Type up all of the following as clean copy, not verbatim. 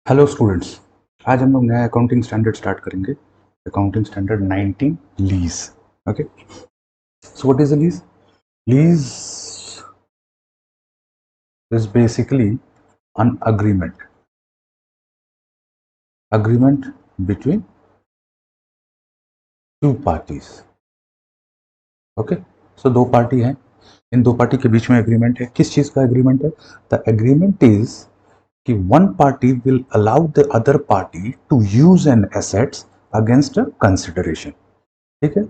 Hello students. आज हम लोग नया अकाउंटिंग स्टैंडर्ड स्टार्ट करेंगे। Accounting standard 19 lease. Okay, so what is a lease? Lease is basically an agreement between two parties. Okay, so दो party हैं, इन दो party के बीच में एग्रीमेंट है। किस चीज का एग्रीमेंट है? द एग्रीमेंट इज कि one party will allow the other party to use an assets against a consideration. ठीक है,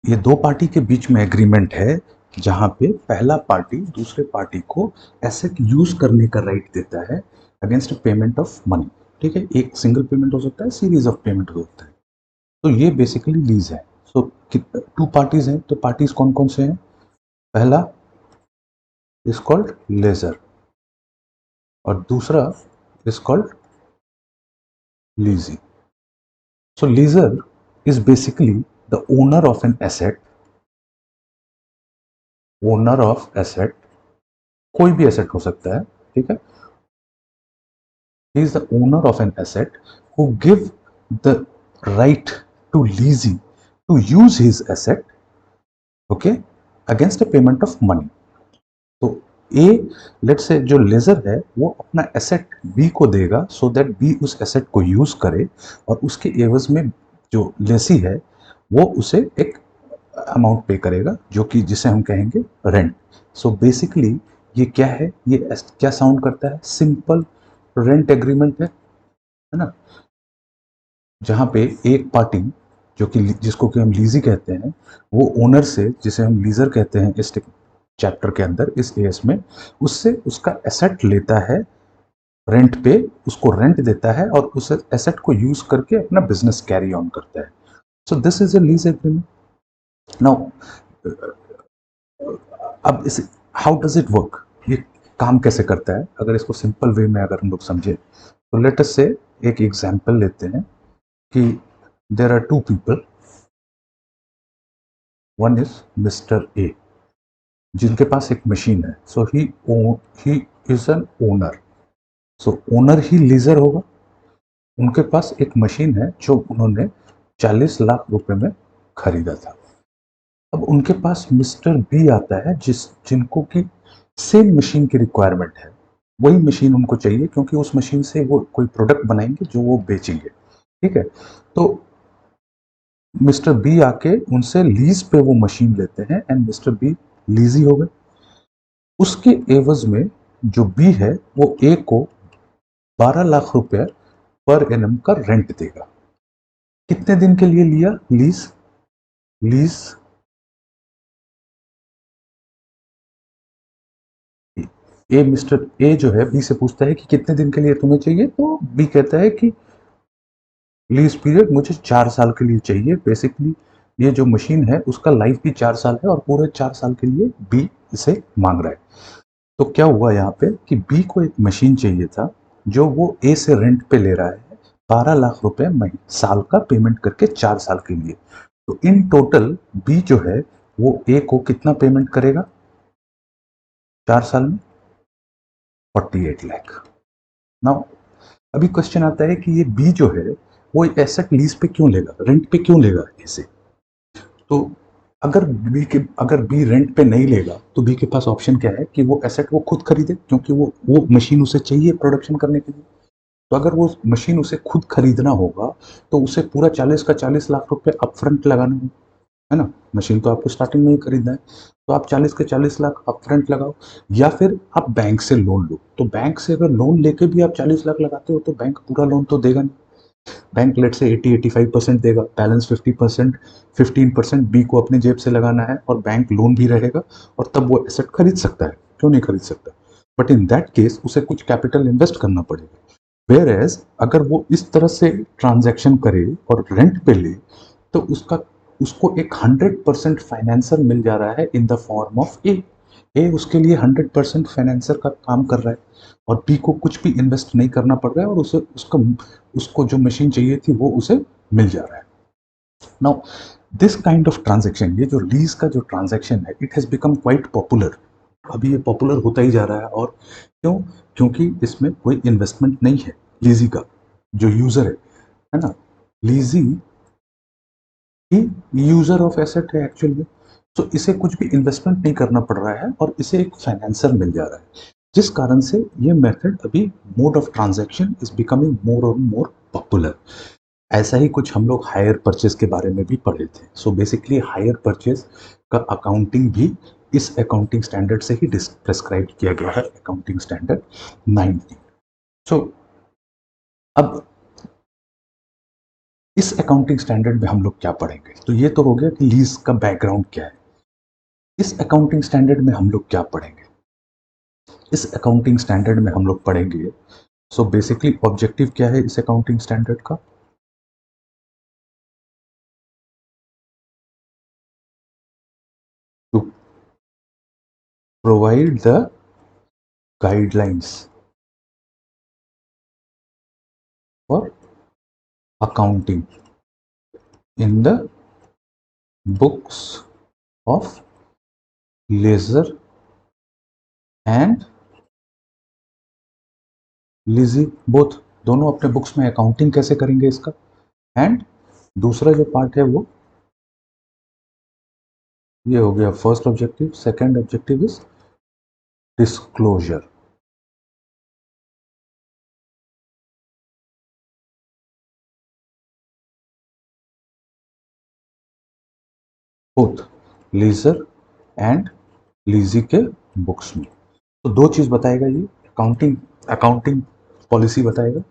ये दो पार्टी के बीच में एग्रीमेंट है जहां पे पहला पार्टी दूसरे पार्टी को एसेट यूज करने का राइट देता है अगेंस्ट पेमेंट ऑफ मनी। ठीक है, एक सिंगल पेमेंट हो सकता है, सीरीज ऑफ पेमेंट हो सकता है। तो ये बेसिकली लीज है। सो टू पार्टीज हैं, तो पार्टीज कौन कौन से हैं? पहला इज कॉल्ड लेजर और दूसरा is called lessee. So lessor is basically the owner of an asset. Owner of asset, कोई भी एसेट हो सकता है। ठीक है, he is the owner of an asset who give the right to leasing to use his asset, okay, against a payment of money. तो ए, late से जो लेजर है वो अपना एसेट बी को देगा सो दैट बी उस एसेट को यूज करे और उसके एवज में जो लेसी है वो उसे एक अमाउंट पे करेगा जो कि जिसे हम कहेंगे रेंट। सो बेसिकली ये क्या है? ये क्या साउंड करता है? सिंपल रेंट एग्रीमेंट है ना, जहाँ पे एक पार्टी जो कि जिसको कि हम लीजी कहते हैं वो ओनर से, जिसे हम लीजर कहते हैं इस चैप्टर के अंदर, इस एएस में, उससे उसका एसेट लेता है रेंट पे, उसको रेंट देता है और उस एसेट को यूज करके अपना बिजनेस कैरी ऑन करता है। So this is a lease agreement. Now अब इस हाउ डज इट वर्क, ये काम कैसे करता है? अगर इसको सिंपल वे में अगर हम लोग समझे तो लेट अस से एक एग्जांपल लेते हैं कि there are two people, one is mister A जिनके पास एक मशीन है। So he is an owner. So owner ही लीजर होगा। उनके पास एक मशीन है जो उन्होंने 40 लाख रुपए में खरीदा था। अब उनके पास मिस्टर बी आता है जिनको कि सेम मशीन की रिक्वायरमेंट है। वही मशीन उनको चाहिए क्योंकि उस मशीन से वो कोई प्रोडक्ट बनाएंगे जो वो बेचेंगे। ठीक है, तो मिस्टर बी आके उनसे लीज पे वो मशीन लेते हैं एंड मिस्टर बी लीजी हो गए। उसके एवज में जो बी है वो ए को 12 लाख रुपए पर एनम का रेंट देगा। कितने दिन के लिए लिया lease? Lease A, mister A जो है बी से पूछता है कि कितने दिन के लिए तुम्हें चाहिए, तो बी कहता है कि लीज पीरियड मुझे 4 साल के लिए चाहिए। बेसिकली ये जो मशीन है उसका लाइफ भी 4 साल है और पूरे 4 साल के लिए बी इसे मांग रहा है। तो क्या हुआ यहाँ पे कि बी को एक मशीन चाहिए था जो वो ए से रेंट पे ले रहा है 12 लाख रुपए महीने साल का पेमेंट करके 4 साल के लिए। तो इन टोटल बी जो है वो ए को कितना पेमेंट करेगा 4 साल में? 48 लाख। नाउ अभी क्वेश्चन आता है कि ये बी जो है वो एसेट लीज पे क्यों लेगा, रेंट पे क्यों लेगा इसे? तो अगर बी रेंट पे नहीं लेगा तो बी के पास ऑप्शन क्या है कि वो एसेट वो खुद खरीदे, क्योंकि वो मशीन उसे चाहिए प्रोडक्शन करने के लिए। तो अगर वो मशीन उसे खुद खरीदना होगा तो उसे पूरा 40 का 40 लाख रुपए अपफ्रंट लगाना है ना। मशीन तो आपको स्टार्टिंग में ही खरीदना है, तो आप 40 के 40 लाख अपफ्रंट लगाओ या फिर आप बैंक से लोन लो। तो बैंक से अगर लोन लेके भी आप 40 लाख लगाते हो तो बैंक पूरा लोन तो देगा नहीं। बैंक लेट से 80-85% देगा, बैलेंस 50%, 15% बी को अपने जेब से लगाना है और बैंक लोन भी रहेगा और तब वो एसेट खरीद सकता है। क्यों नहीं खरीद सकता? बट इन दैट केस उसे कुछ कैपिटल इन्वेस्ट करना पड़ेगा। वेयर एज अगर वो इस तरह से ट्रांजैक्शन करे और रेंट पे ले तो उसको एक 100% फाइनेंसर मिल जा रहा है इन द फॉर्म ऑफ ए। ए उसके लिए 100% फाइनेंसर का काम कर रहा है और बी को कुछ भी इन्वेस्ट नहीं करना पड़ रहा है और उसको जो मशीन चाहिए थी वो उसे मिल जा रहा है। Now this kind of transaction, ये जो लीज का जो ट्रांजेक्शन है, it has become quite popular. अभी ये पॉपुलर होता ही जा रहा है। और क्यों? क्योंकि इसमें कोई इन्वेस्टमेंट नहीं है। लीजी का जो यूजर है ना, लीजी ही यूजर ऑफ एसेट है एक्चुअल में। तो इसे कुछ भी इन्वेस्टमेंट नहीं करना पड़ रहा है और इसे एक फाइनेंसर मिल जा रहा है, जिस कारण से ये मेथड अभी mode of transaction is becoming more और मोर पॉपुलर। ऐसा ही कुछ हम लोग हायर परचेज के बारे में भी पढ़े थे। सो बेसिकली हायर परचेज का अकाउंटिंग भी इस अकाउंटिंग स्टैंडर्ड से ही प्रेस्क्राइब किया गया है, अकाउंटिंग स्टैंडर्ड 9। सो अब इस अकाउंटिंग स्टैंडर्ड में हम लोग क्या पढ़ेंगे, तो ये तो हो गया कि लीज का बैकग्राउंड क्या है। इस अकाउंटिंग स्टैंडर्ड में हम लोग क्या पढ़ेंगे, इस अकाउंटिंग स्टैंडर्ड में हम लोग पढ़ेंगे, सो बेसिकली ऑब्जेक्टिव क्या है इस अकाउंटिंग स्टैंडर्ड का, to provide the guidelines for accounting in the books of lessor and lessee both. दोनों अपने बुक्स में अकाउंटिंग कैसे करेंगे इसका, एंड दूसरा जो पार्ट है वो ये हो गया first objective. Second objective is disclosure. Both lessor and lessee के बुक्स में। तो दो चीज बताएगा ये, अकाउंटिंग अकाउंटिंग पॉलिसी बताएगा,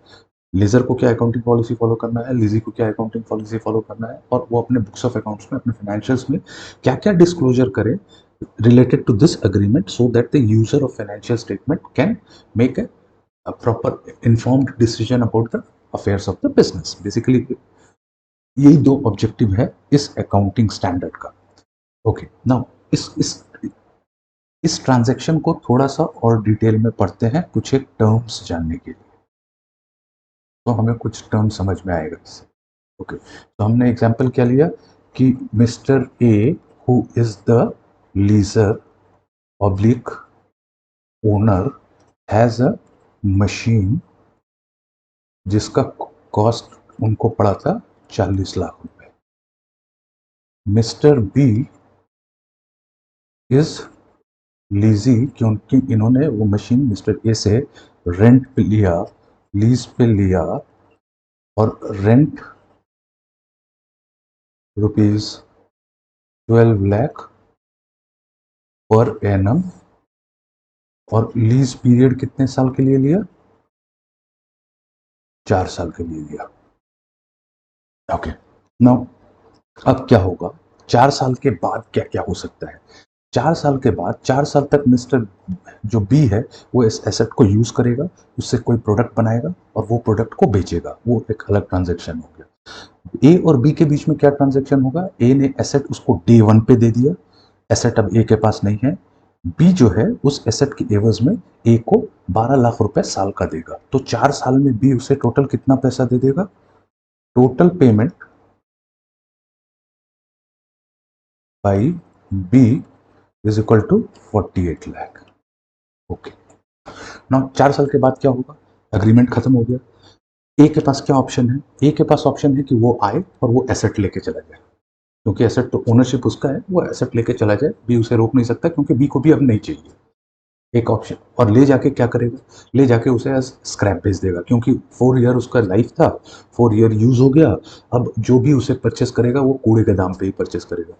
लेजर को क्या अकाउंटिंग पॉलिसी फॉलो करना है, लीजी को क्या अकाउंटिंग पॉलिसी फॉलो करना है, और वो अपने बुक्स ऑफ अकाउंट्स में अपने फाइनेंशियल्स में क्या क्या डिस्क्लोजर करे related to this agreement so that the user of financial statement can make a proper informed decision about the affairs of the business। Basically यही दो ऑब्जेक्टिव है इस अकाउंटिंग स्टैंडर्ड का। ओके नाउ इस ट्रांजैक्शन को थोड़ा सा और डिटेल में पढ़ते हैं कुछ एक टर्म्स जानने के लिए, तो हमें कुछ टर्म समझ में आएगा इससे। ओके तो हमने एग्जांपल क्या लिया कि mister A who is the lessor oblique owner has a machine जिसका कॉस्ट उनको पड़ा था 40 लाख रुपए। मिस्टर बी इज लीजी क्योंकि इन्होंने वो मशीन मिस्टर ए से रेंट पे लिया, लीज पे लिया, और rent rupees 12 lakh per annum, और लीज पीरियड कितने साल के लिए लिया, 4 साल के लिए लिया। ओके नाउ अब क्या होगा, 4 साल के बाद क्या क्या हो सकता है। 4 साल के बाद 4 साल तक मिस्टर जो बी है वो इस एसेट को यूज करेगा, उससे कोई प्रोडक्ट बनाएगा और वो प्रोडक्ट को बेचेगा, वो एक अलग ट्रांजेक्शन हो गया। ए और बी के बीच में क्या ट्रांजेक्शन होगा, ए ने एसेट उसको डे 1 पे दे दिया, एसेट अब ए के पास नहीं है, बी जो है उस एसेट के एवज में ए को 12 लाख रुपए साल का देगा। तो 4 साल में बी उसे टोटल कितना पैसा दे देगा, total payment by B is equal to 48 lakh. Okay now 4 साल के बाद क्या होगा, अग्रीमेंट खत्म हो गया। ए के पास क्या ऑप्शन है, ए के पास ऑप्शन है कि वो आए और वो एसेट लेके चला जाए, क्योंकि एसेट तो ओनरशिप उसका है, वो एसेट लेके चला जाए, बी उसे रोक नहीं सकता क्योंकि बी को भी अब नहीं चाहिए। एक ऑप्शन, और ले जाके क्या करेगा, ले जाके उसे स्क्रैप भेज देगा, क्योंकि 4 ईयर उसका लाइफ था, 4 ईयर यूज हो गया, अब जो भी उसे परचेस करेगा वो कूड़े के दाम पे ही परचेस करेगा।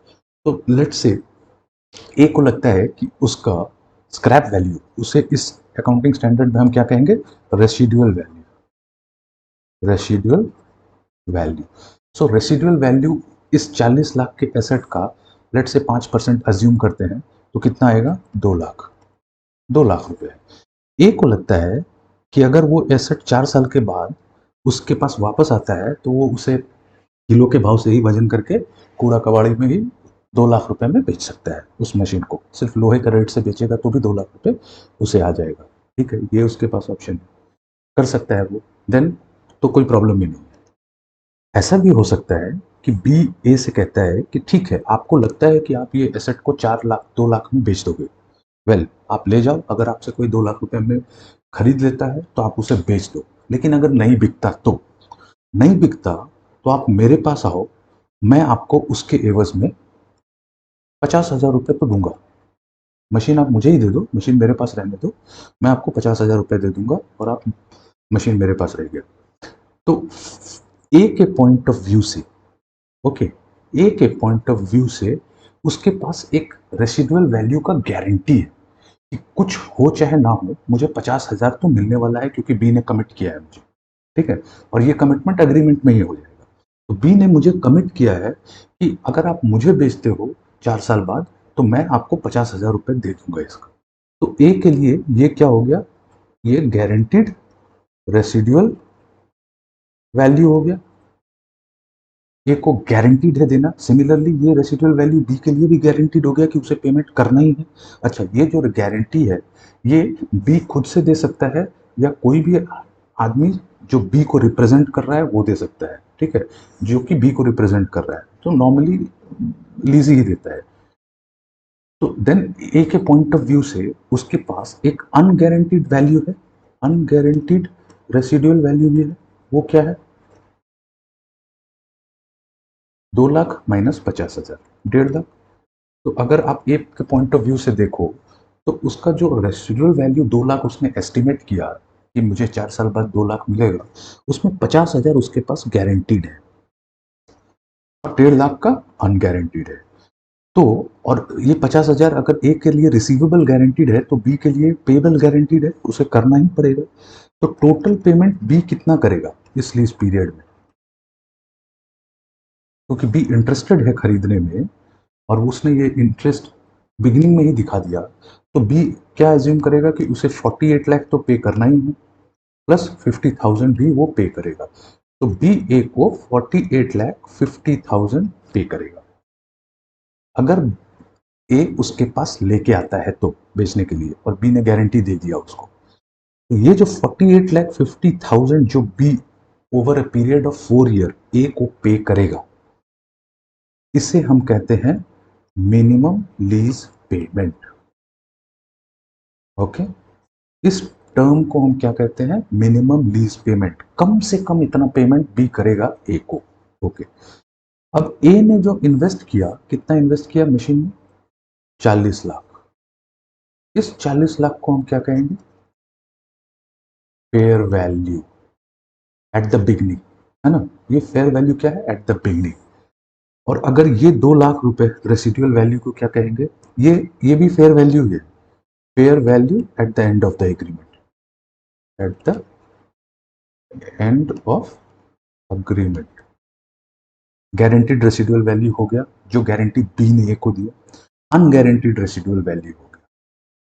तो लेट्स से ए को लगता है कि उसका स्क्रैप वैल्यू, उसे इस अकाउंटिंग स्टैंडर्ड में हम क्या कहेंगे, रेसिडुअल वैल्यू, रेसिडुअल वैल्यू। सो रेसिडुअल वैल्यू इस 40 लाख के एसेट का लेट से 5% अज्यूम करते हैं, तो कितना आएगा, 2 लाख, 2 लाख रुपए। ए को लगता है कि अगर वो एसेट 4 साल के बाद उसके पास वापस आता है तो वो उसे किलो के भाव से ही वजन करके कूड़ा कबाड़ी में ही 2 लाख रुपए में बेच सकता है। उस मशीन को सिर्फ लोहे का रेट से बेचेगा तो भी 2 लाख रुपए उसे आ जाएगा। ठीक है, ये उसके पास ऑप्शन है, कर सकता है वो, देन तो कोई प्रॉब्लम ही नहीं। ऐसा भी हो सकता है कि बी ए से कहता है कि ठीक है, आपको लगता है कि आप ये एसेट को 4 लाख 2 लाख में बेच दोगे, वेल आप ले जाओ, अगर आपसे कोई 2 लाख रुपए में खरीद लेता है तो आप उसे बेच दो, लेकिन अगर नहीं बिकता तो नहीं बिकता तो आप मेरे पास आओ, मैं आपको उसके एवज में 50,000 रुपये तो दूंगा। मशीन आप मुझे ही दे दो, मशीन मेरे पास रहने दो, मैं आपको 50,000 रुपये दे दूंगा और आप मशीन मेरे पास रहेगी। तो ए के पॉइंट ऑफ व्यू से, ओके, ए के पॉइंट ऑफ व्यू से उसके पास एक रेसिडुअल वैल्यू का गारंटी है कि कुछ हो चाहे ना हो, मुझे 50,000 तो मिलने वाला है क्योंकि बी ने कमिट किया है मुझे, ठीक है, और ये कमिटमेंट अग्रीमेंट में ही हो जाएगा। तो बी ने मुझे कमिट किया है कि अगर आप मुझे बेचते हो 4 साल बाद तो मैं आपको 50,000 रुपये दे दूंगा इसका। तो ए के लिए ये क्या हो गया, ये गारंटीड रेसिडुअल वैल्यू हो गया, ए को गारंटीड है देना। सिमिलरली ये रेसिडुअल वैल्यू बी के लिए भी गारंटीड हो गया कि उसे पेमेंट करना ही है। अच्छा, ये जो गारंटी है ये बी खुद से दे सकता है या कोई भी आदमी जो बी को रिप्रेजेंट कर रहा है वो दे सकता है, ठीक है, जो कि बी को रिप्रेजेंट कर रहा है, तो नॉर्मली लीज ही देता है। तो देन ए के पॉइंट ऑफ व्यू से उसके पास एक अनगारंटीड वैल्यू है, अनगारंटीड रेसिडुअल वैल्यू भी है। वो क्या है, 2 लाख माइनस 50,000, 1.5 लाख। तो अगर आप ए के पॉइंट ऑफ व्यू से देखो तो उसका जो रेसिडुअल वैल्यू 2 लाख उसने एस्टिमेट किया कि मुझे 4 साल बाद 2 लाख मिलेगा, उसमें 50,000 उसके पास गारंटीड है और 1.5 लाख का अनगारंटीड है। तो और ये 50,000 अगर ए के लिए रिसीवेबल गारंटीड है तो बी के लिए पेबल गारंटीड है, उसे करना ही पड़ेगा। तो टोटल पेमेंट बी कितना करेगा इस लीज पीरियड में, क्योंकि बी इंटरेस्टेड है खरीदने में और उसने ये इंटरेस्ट बिगिनिंग में ही दिखा दिया, तो बी क्या एज्यूम करेगा कि उसे 48 लाख तो पे करना ही है, प्लस 50,000 भी वो पे करेगा। तो बी ए को 48,50,000 पे करेगा अगर ए उसके पास लेके आता है तो बेचने के लिए, और बी ने गारंटी दे दिया उसको। तो ये जो 48,50,000 जो B over a period of 4 year A को पे करेगा, इसे हम कहते हैं मिनिमम लीज पेमेंट। ओके, इस टर्म को हम क्या कहते हैं, मिनिमम लीज पेमेंट। कम से कम इतना पेमेंट बी करेगा ए को। ओके, अब ए ने जो इन्वेस्ट किया, कितना इन्वेस्ट किया मशीन में, 40 लाख। इस 40 लाख को हम क्या कहेंगे, fair value at the beginning, है ना। ये फेयर वैल्यू क्या है, एट द बिगनिंग। और अगर ये 2 लाख रुपए रेसिडुअल वैल्यू को क्या कहेंगे, ये भी फेयर वैल्यू है, fair value eight the end of the agreement, eight the end of agreement. Guaranteed residual value हो गया जो गारंटी बी ने ए को दिया, अनगारंटीड रेसिडुअल वैल्यू हो गया।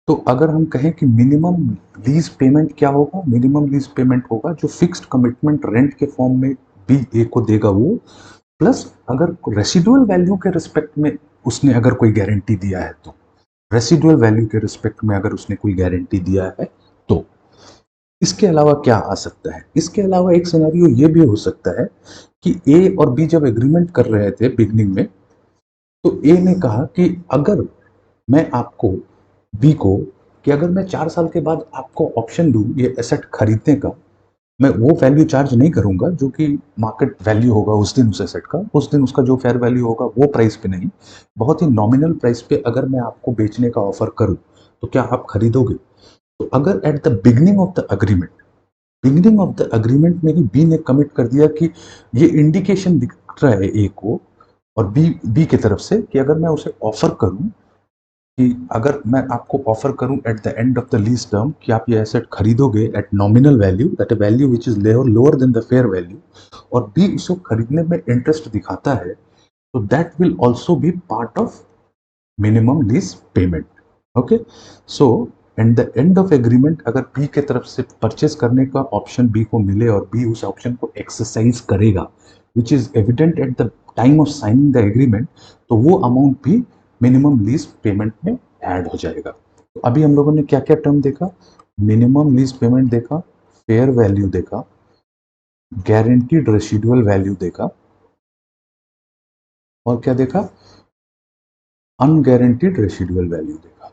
तो अगर हम कहें कि मिनिमम लीज पेमेंट क्या होगा, मिनिमम लीज पेमेंट होगा जो फिक्स्ड कमिटमेंट रेंट के फॉर्म में बी ए को देगा वो, प्लस अगर रेसिडुअल वैल्यू के रिस्पेक्ट में उसने अगर कोई गारंटी दिया है तो, रेसिडुअल वैल्यू के रिस्पेक्ट में अगर उसने कोई गारंटी दिया है तो। इसके अलावा क्या आ सकता है, इसके अलावा एक सिनेरियो ये भी हो सकता है कि ए और बी जब एग्रीमेंट कर रहे थे बिगनिंग में, तो ए ने कहा कि अगर मैं आपको, बी को, कि अगर मैं 4 साल के बाद आपको ऑप्शन दूं ये एसेट खरीदने का, मैं वो वैल्यू चार्ज नहीं करूंगा जो कि मार्केट वैल्यू होगा उस दिन उस एसेट का, उस दिन उसका जो फेयर वैल्यू होगा वो प्राइस पे नहीं, बहुत ही नॉमिनल प्राइस पे अगर मैं आपको बेचने का ऑफर करूं तो क्या आप खरीदोगे। तो अगर at the beginning of the agreement, beginning of the agreement में ही बी ने कमिट कर दिया कि ये इंडिकेशन दिख रहा है ए को और बी की तरफ से कि अगर मैं उसे ऑफर करूं, कि अगर मैं आपको ऑफर करूं at the end of the lease term कि आप ये एसेट खरीदोगे at nominal value, that a value which is lower than the fair value, और बी उसको खरीदने में इंटरेस्ट दिखाता है, तो that will also be part of minimum lease payment. Okay, so and the end of agreement अगर B के तरफ से परचेस करने का ऑप्शन बी को मिले और बी उस ऑप्शन को एक्सरसाइज करेगा which is evident at the time of signing the agreement, तो वो अमाउंट भी मिनिमम लीज पेमेंट में ऐड हो जाएगा। तो अभी हम लोगों ने क्या क्या टर्म देखा, मिनिमम लीज पेमेंट देखा, फेयर वैल्यू देखा, गारंटीड रेसिडुअल वैल्यू देखा, और क्या देखा, अनगारंटीड रेसिडुअल वैल्यू देखा।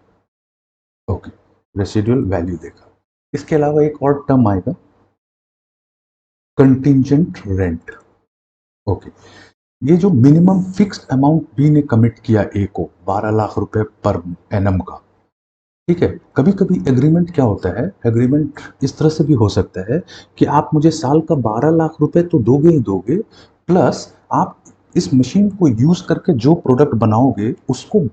ओके, रेसिडुअल वैल्यू देखा। इसके अलावा एक और टर्म आएगा कंटिंजेंट रेंट। ओके, ये जो मिनिमम फिक्स्ड अमाउंट बी ने कमिट किया ए को 12 लाख रुपए पर एनम का, ठीक है। कभी कभी एग्रीमेंट क्या होता है, एग्रीमेंट इस तरह से भी हो सकता है कि आप मुझे साल का 12 लाख रुपए तो दोगे ही दोगे, प्लस आप इस मशीन को यूज करके जो प्रोडक्ट बनाओगे उसको,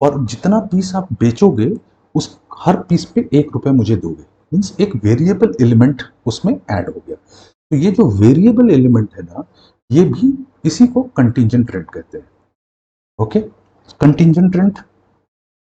और जितना पीस आप बेचोगे उस हर पीस पे 1 रुपए मुझे दोगे। मीन्स एक वेरिएबल एलिमेंट उसमें ऐड हो गया। तो ये जो वेरिएबल एलिमेंट है ना, ये भी इसी को कंटिंजेंट रेंट कहते हैं। ओके, कंटिंजेंट रेंट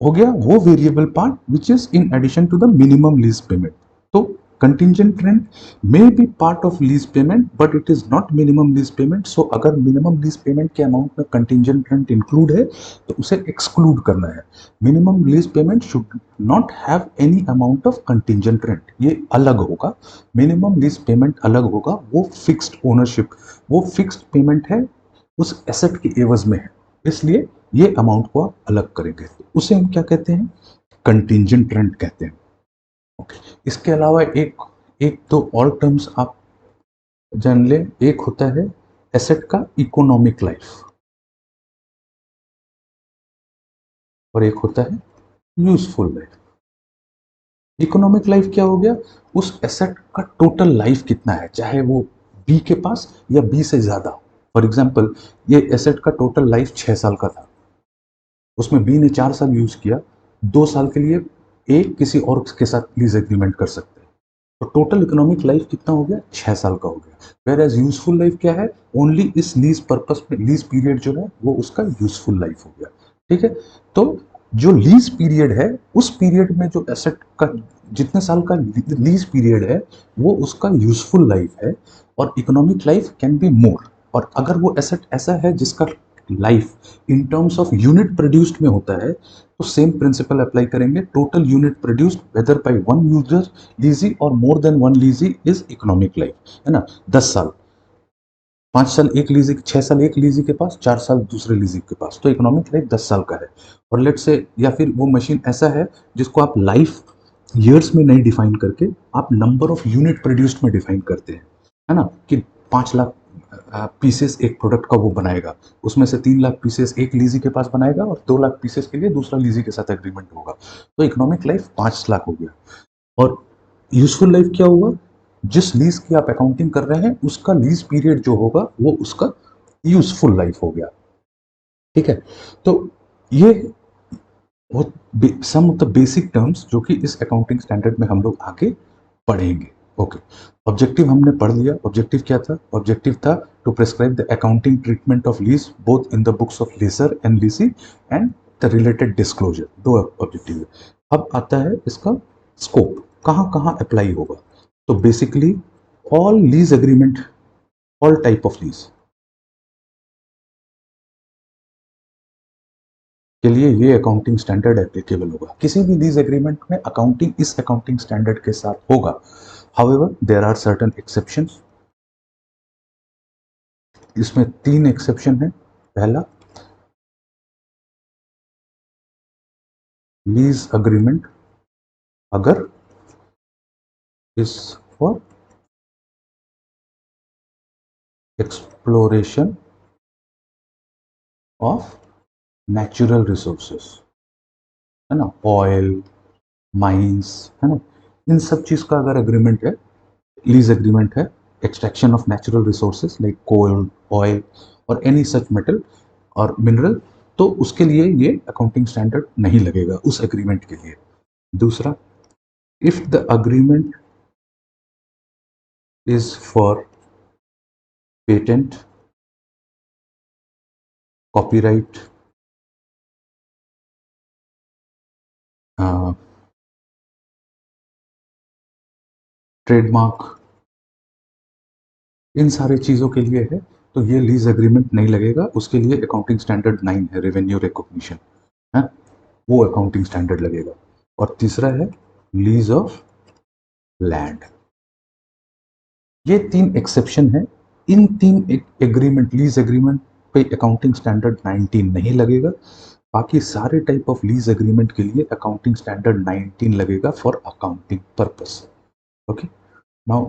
हो गया वो variable part which is in addition to the minimum lease payment. तो contingent rent may be part of lease payment but it is not minimum lease payment. So अगर minimum lease payment के amount में contingent rent include है तो उसे exclude करना है। Minimum lease payment should not have any amount of contingent rent, ये अलग होगा। मिनिमम लीज पेमेंट अलग होगा, वो फिक्स्ड ओनरशिप, वो फिक्स्ड पेमेंट है, उस एसेट के एवज में है, इसलिए ये अमाउंट को आप अलग करेंगे तो उसे हम क्या कहते हैं, कंटिंजेंट रेंट कहते हैं। ओके, इसके अलावा एक एक तो और टर्म्स आप जान ले, एक होता है एसेट का इकोनॉमिक लाइफ और एक होता है यूजफुल लाइफ। इकोनॉमिक लाइफ क्या हो गया, उस एसेट का टोटल लाइफ कितना है, चाहे वो बी के पास या बी से ज्यादा। फॉर एग्जाम्पल, ये एसेट का टोटल लाइफ 6 साल का था, उसमें बी ने 4 साल यूज किया, 2 साल के लिए ए किसी और के साथ लीज एग्रीमेंट कर सकते हैं। तो टोटल इकोनॉमिक लाइफ कितना हो गया, 6 साल का हो गया। वेर एज यूजफुल लाइफ क्या है, ओनली इस लीज पर्पस में लीज पीरियड जो है वो उसका यूजफुल लाइफ हो गया। ठीक है, तो जो लीज पीरियड है उस पीरियड में जो एसेट का जितने साल का लीज पीरियड है वो उसका यूजफुल लाइफ है, और economic life can be more. और अगर वो एसेट ऐसा है जिसका life in terms of unit produced में होता है तो सेम प्रिंसिपल अप्लाई करेंगे, total unit produced whether by one user lessee और more than one lessee is economic life, है ना। 10 साल, 5 साल एक लीजी, 6 साल एक लीजी के पास, 4 साल दूसरे लीजी के पास, तो इकोनॉमिक लाइफ 10 साल का है। और लेट से, या फिर वो मशीन ऐसा है जिसको आप लाइफ ईयर्स में नहीं डिफाइन करके आप नंबर ऑफ यूनिट प्रोड्यूस्ड में डिफाइन करते हैं, है ना, कि 5 लाख पीसेस एक प्रोडक्ट का वो बनाएगा, उसमें से 3 लाख पीसेस एक लीजी के पास बनाएगा और 2 लाख पीसेस के लिए दूसरा लीजी के साथ एग्रीमेंट होगा। तो इकोनॉमिक लाइफ 5 लाख हो गया। और यूजफुल लाइफ क्या हुआ, जिस लीज की आप अकाउंटिंग कर रहे हैं उसका लीज पीरियड जो होगा वो उसका यूजफुल लाइफ हो गया। ठीक है, तो ये वो सम ऑफ द बेसिक टर्म्स जो कि इस अकाउंटिंग स्टैंडर्ड में हम लोग आगे पढ़ेंगे। ओके, ऑब्जेक्टिव हमने पढ़ लिया। ऑब्जेक्टिव क्या था, ऑब्जेक्टिव था to prescribe the accounting treatment of lease both in the books of lessor and lessee and the related disclosure. 2 objective है। अब आता है इसका स्कोप, कहाँ कहाँ अप्लाई होगा। तो basically all lease agreement, all type of lease के लिए ये अकाउंटिंग स्टैंडर्ड एप्लीकेबल होगा। किसी भी लीज एग्रीमेंट में अकाउंटिंग इस अकाउंटिंग स्टैंडर्ड के साथ होगा। However there are certain exceptions, इसमें 3 एक्सेप्शन है। पहला, लीज अग्रीमेंट अगर is for exploration of natural resources, है ना, ऑयल, माइंस, है ना, इन सब चीज का अगर एग्रीमेंट है, लीज एग्रीमेंट है, extraction of natural resources like coal, oil और एनी सच मेटल और मिनरल, तो उसके लिए ये अकाउंटिंग स्टैंडर्ड नहीं लगेगा उस एग्रीमेंट के लिए। दूसरा, if the agreement is for patent, copyright, trademark, इन सारी चीज़ों के लिए है, तो ये लीज एग्रीमेंट नहीं लगेगा। उसके लिए अकाउंटिंग स्टैंडर्ड 9 है, रेवेन्यू रिकॉग्निशन है, वो अकाउंटिंग स्टैंडर्ड लगेगा। और तीसरा है लीज ऑफ लैंड। ये 3 एक्सेप्शन है। इन 3 एग्रीमेंट, लीज एग्रीमेंट पे अकाउंटिंग स्टैंडर्ड 19 नहीं लगेगा। बाकी सारे टाइप ऑफ लीज एग्रीमेंट के लिए अकाउंटिंग स्टैंडर्ड 19 लगेगा for accounting purpose. Okay, now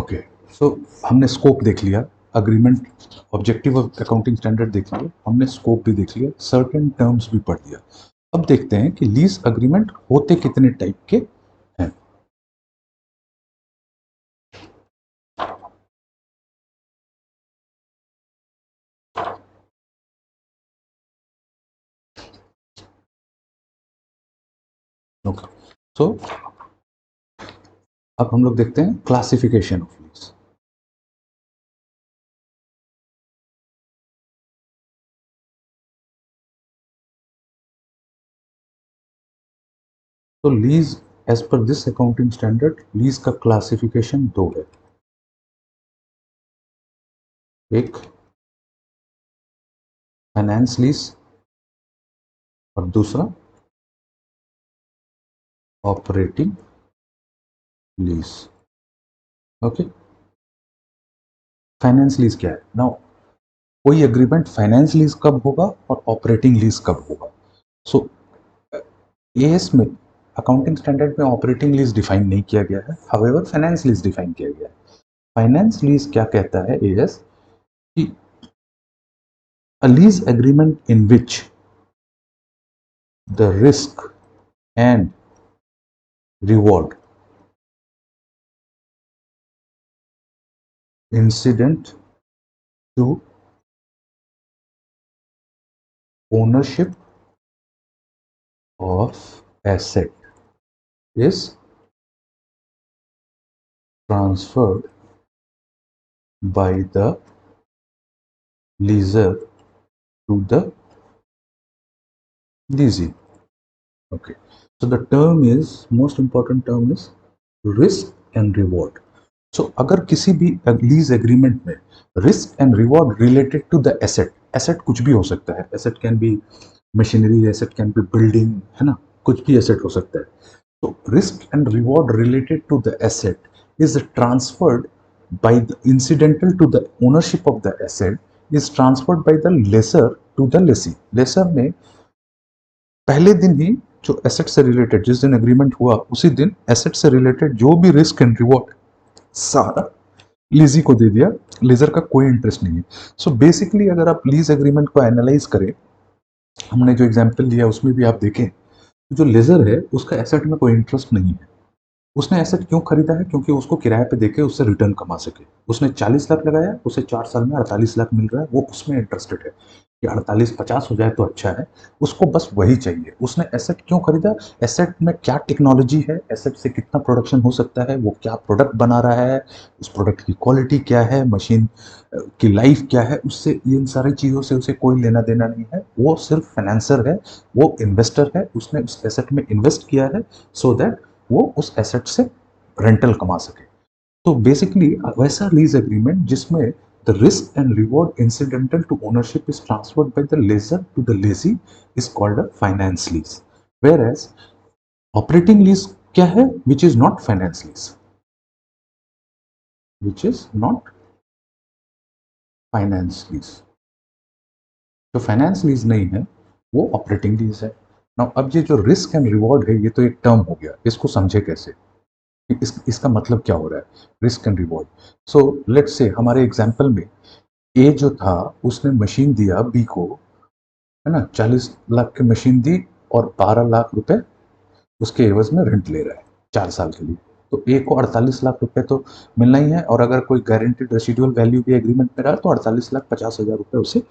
okay, so हमने स्कोप देख लिया, agreement, objective of accounting standard देख लिया, हमने स्कोप भी देख लिया, सर्टेन टर्म्स भी पढ़ लिया। अब देखते हैं कि लीज अग्रीमेंट होते कितने टाइप के हैं। ओके, सो अब हम लोग देखते हैं क्लासिफिकेशन ऑफ लीज। तो lease as per this accounting standard, lease का क्लासिफिकेशन दो है। एक फाइनेंस लीज और दूसरा operating lease. Okay, finance lease क्या है? नाउ कोई एग्रीमेंट फाइनेंस लीज कब होगा और ऑपरेटिंग लीज कब होगा? सो एएस में, अकाउंटिंग स्टैंडर्ड में ऑपरेटिंग लीज डिफाइन नहीं किया गया है, हाउएवर फाइनेंस लीज डिफाइन किया गया है। फाइनेंस लीज क्या कहता है एएस कि a lease agreement in which the risk and reward incident to ownership of asset is transferred by the leaser to the leasee. Okay, so the term is, most important term is risk and reward. So अगर किसी भी lease agreement में risk and reward related to the asset, asset कुछ भी हो सकता है, asset can be machinery, asset can be building, है ना, कुछ भी एसेट हो सकता है। तो risk and reward related to the asset is transferred by the incidental to the ownership of the asset is transferred by the lessor to the lessee. lessor ने पहले दिन ही जो एसेट से रिलेटेड, जिस दिन एग्रीमेंट हुआ उसी दिन एसेट से रिलेटेड जो भी रिस्क एंड रिवॉर्ड सारा लीजी को दे दिया, लीजर का कोई इंटरेस्ट नहीं है। सो बेसिकली अगर आप लीज एग्रीमेंट को एनालाइज करें, हमने जो एग्जांपल लिया उसमें भी आप देखें, जो लीजर है उसका एसेट में कोई इंटरेस्ट नहीं है। उसने एसेट क्यों खरीदा है? क्योंकि उसको किराए पे देके उससे रिटर्न कमा सके। उसने 40 लाख लगाया, उसे 4 साल में 48 लाख मिल रहा है, वो उसमें इंटरेस्टेड है कि 48-50 हो जाए तो अच्छा है, उसको बस वही चाहिए। उसने एसेट क्यों खरीदा? एसेट में क्या टेक्नोलॉजी है, एसेट से कितना प्रोडक्शन हो सकता है, वो क्या प्रोडक्ट बना रहा है, उस प्रोडक्ट की क्वालिटी क्या है, मशीन की लाइफ क्या है, उससे, इन सारी चीज़ों से उसे कोई लेना देना नहीं है। वो सिर्फ फाइनेंसर है, वो इन्वेस्टर है, उसने उस एसेट में इन्वेस्ट किया है सो दैट वो उस एसेट से रेंटल कमा सके। तो बेसिकली वैसा लीज एग्रीमेंट जिसमें the risk and reward incidental to ownership is transferred by the lessor to the lessee is called a finance lease. Whereas operating lease क्या है? Which is not finance lease, which is not finance lease. जो finance lease नहीं है वो operating lease है। Now अब ये जो रिस्क एंड रिवॉर्ड है ये तो एक टर्म हो गया, इसको समझे कैसे, इसका मतलब क्या हो रहा है risk and reward. So let's से हमारे एग्जांपल में ए जो था उसने मशीन दिया बी को, है ना, 40 लाख की मशीन दी और 12 लाख रुपए उसके एवज में रेंट ले रहा है 4 साल के लिए। तो ए को 48 लाख रुपए तो मिलना ही है, और अगर कोई गारंटीड रेसिडुअल वैल्यू भी एग्रीमेंट में रहा तो 48,50,000 रुपए उसे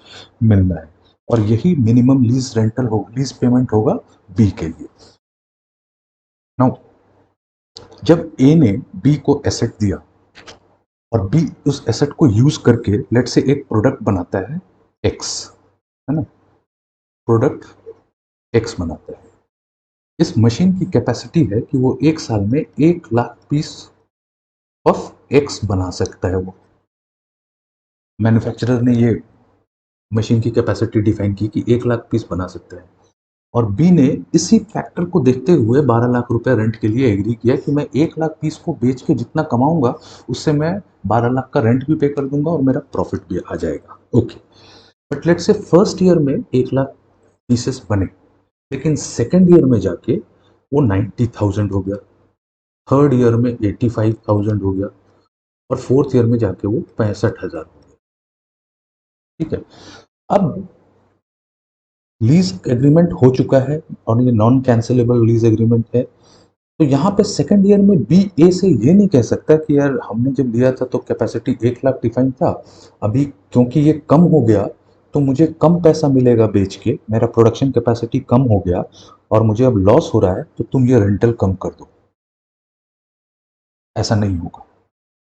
मिलना है, और यही मिनिमम लीज रेंटल होगा, लीज पेमेंट होगा बी के लिए। नाउ जब ए ने बी को एसेट दिया और बी उस एसेट को यूज करके लेट से एक प्रोडक्ट बनाता है एक्स, है ना, प्रोडक्ट एक्स बनाता है। इस मशीन की कैपेसिटी है कि वो एक साल में 1 लाख पीस ऑफ एक्स बना सकता है। वो मैन्युफैक्चरर ने ये मशीन की कैपेसिटी डिफाइन की कि 1 लाख पीस बना सकता है, और बी ने इसी फैक्टर को देखते हुए 12 लाख रुपए रेंट के लिए एग्री किया कि मैं 1 लाख पीस को बेच के जितना कमाऊंगा उससे मैं 12 लाख का रेंट भी पे कर दूंगा और मेरा प्रॉफिट भी आ जाएगा। Okay, but let's say first year में 1 लाख पीसेस बने, लेकिन सेकेंड ईयर में जाके वो 90,000 हो गया, थर्ड ईयर में 85,000 हो गया, और फोर्थ ईयर में जाके वो 65,000 हो गया। ठीक है। अब लीज एग्रीमेंट हो चुका है और ये नॉन कैंसिलेबल लीज एग्रीमेंट है। तो यहाँ पे सेकंड ईयर में बी ए से ये नहीं कह सकता कि यार हमने जब लिया था तो कैपेसिटी 1 लाख डिफाइन था, अभी क्योंकि ये कम हो गया तो मुझे कम पैसा मिलेगा बेच के, मेरा प्रोडक्शन कैपेसिटी कम हो गया और मुझे अब लॉस हो रहा है, तो तुम ये रेंटल कम कर दो। ऐसा नहीं होगा।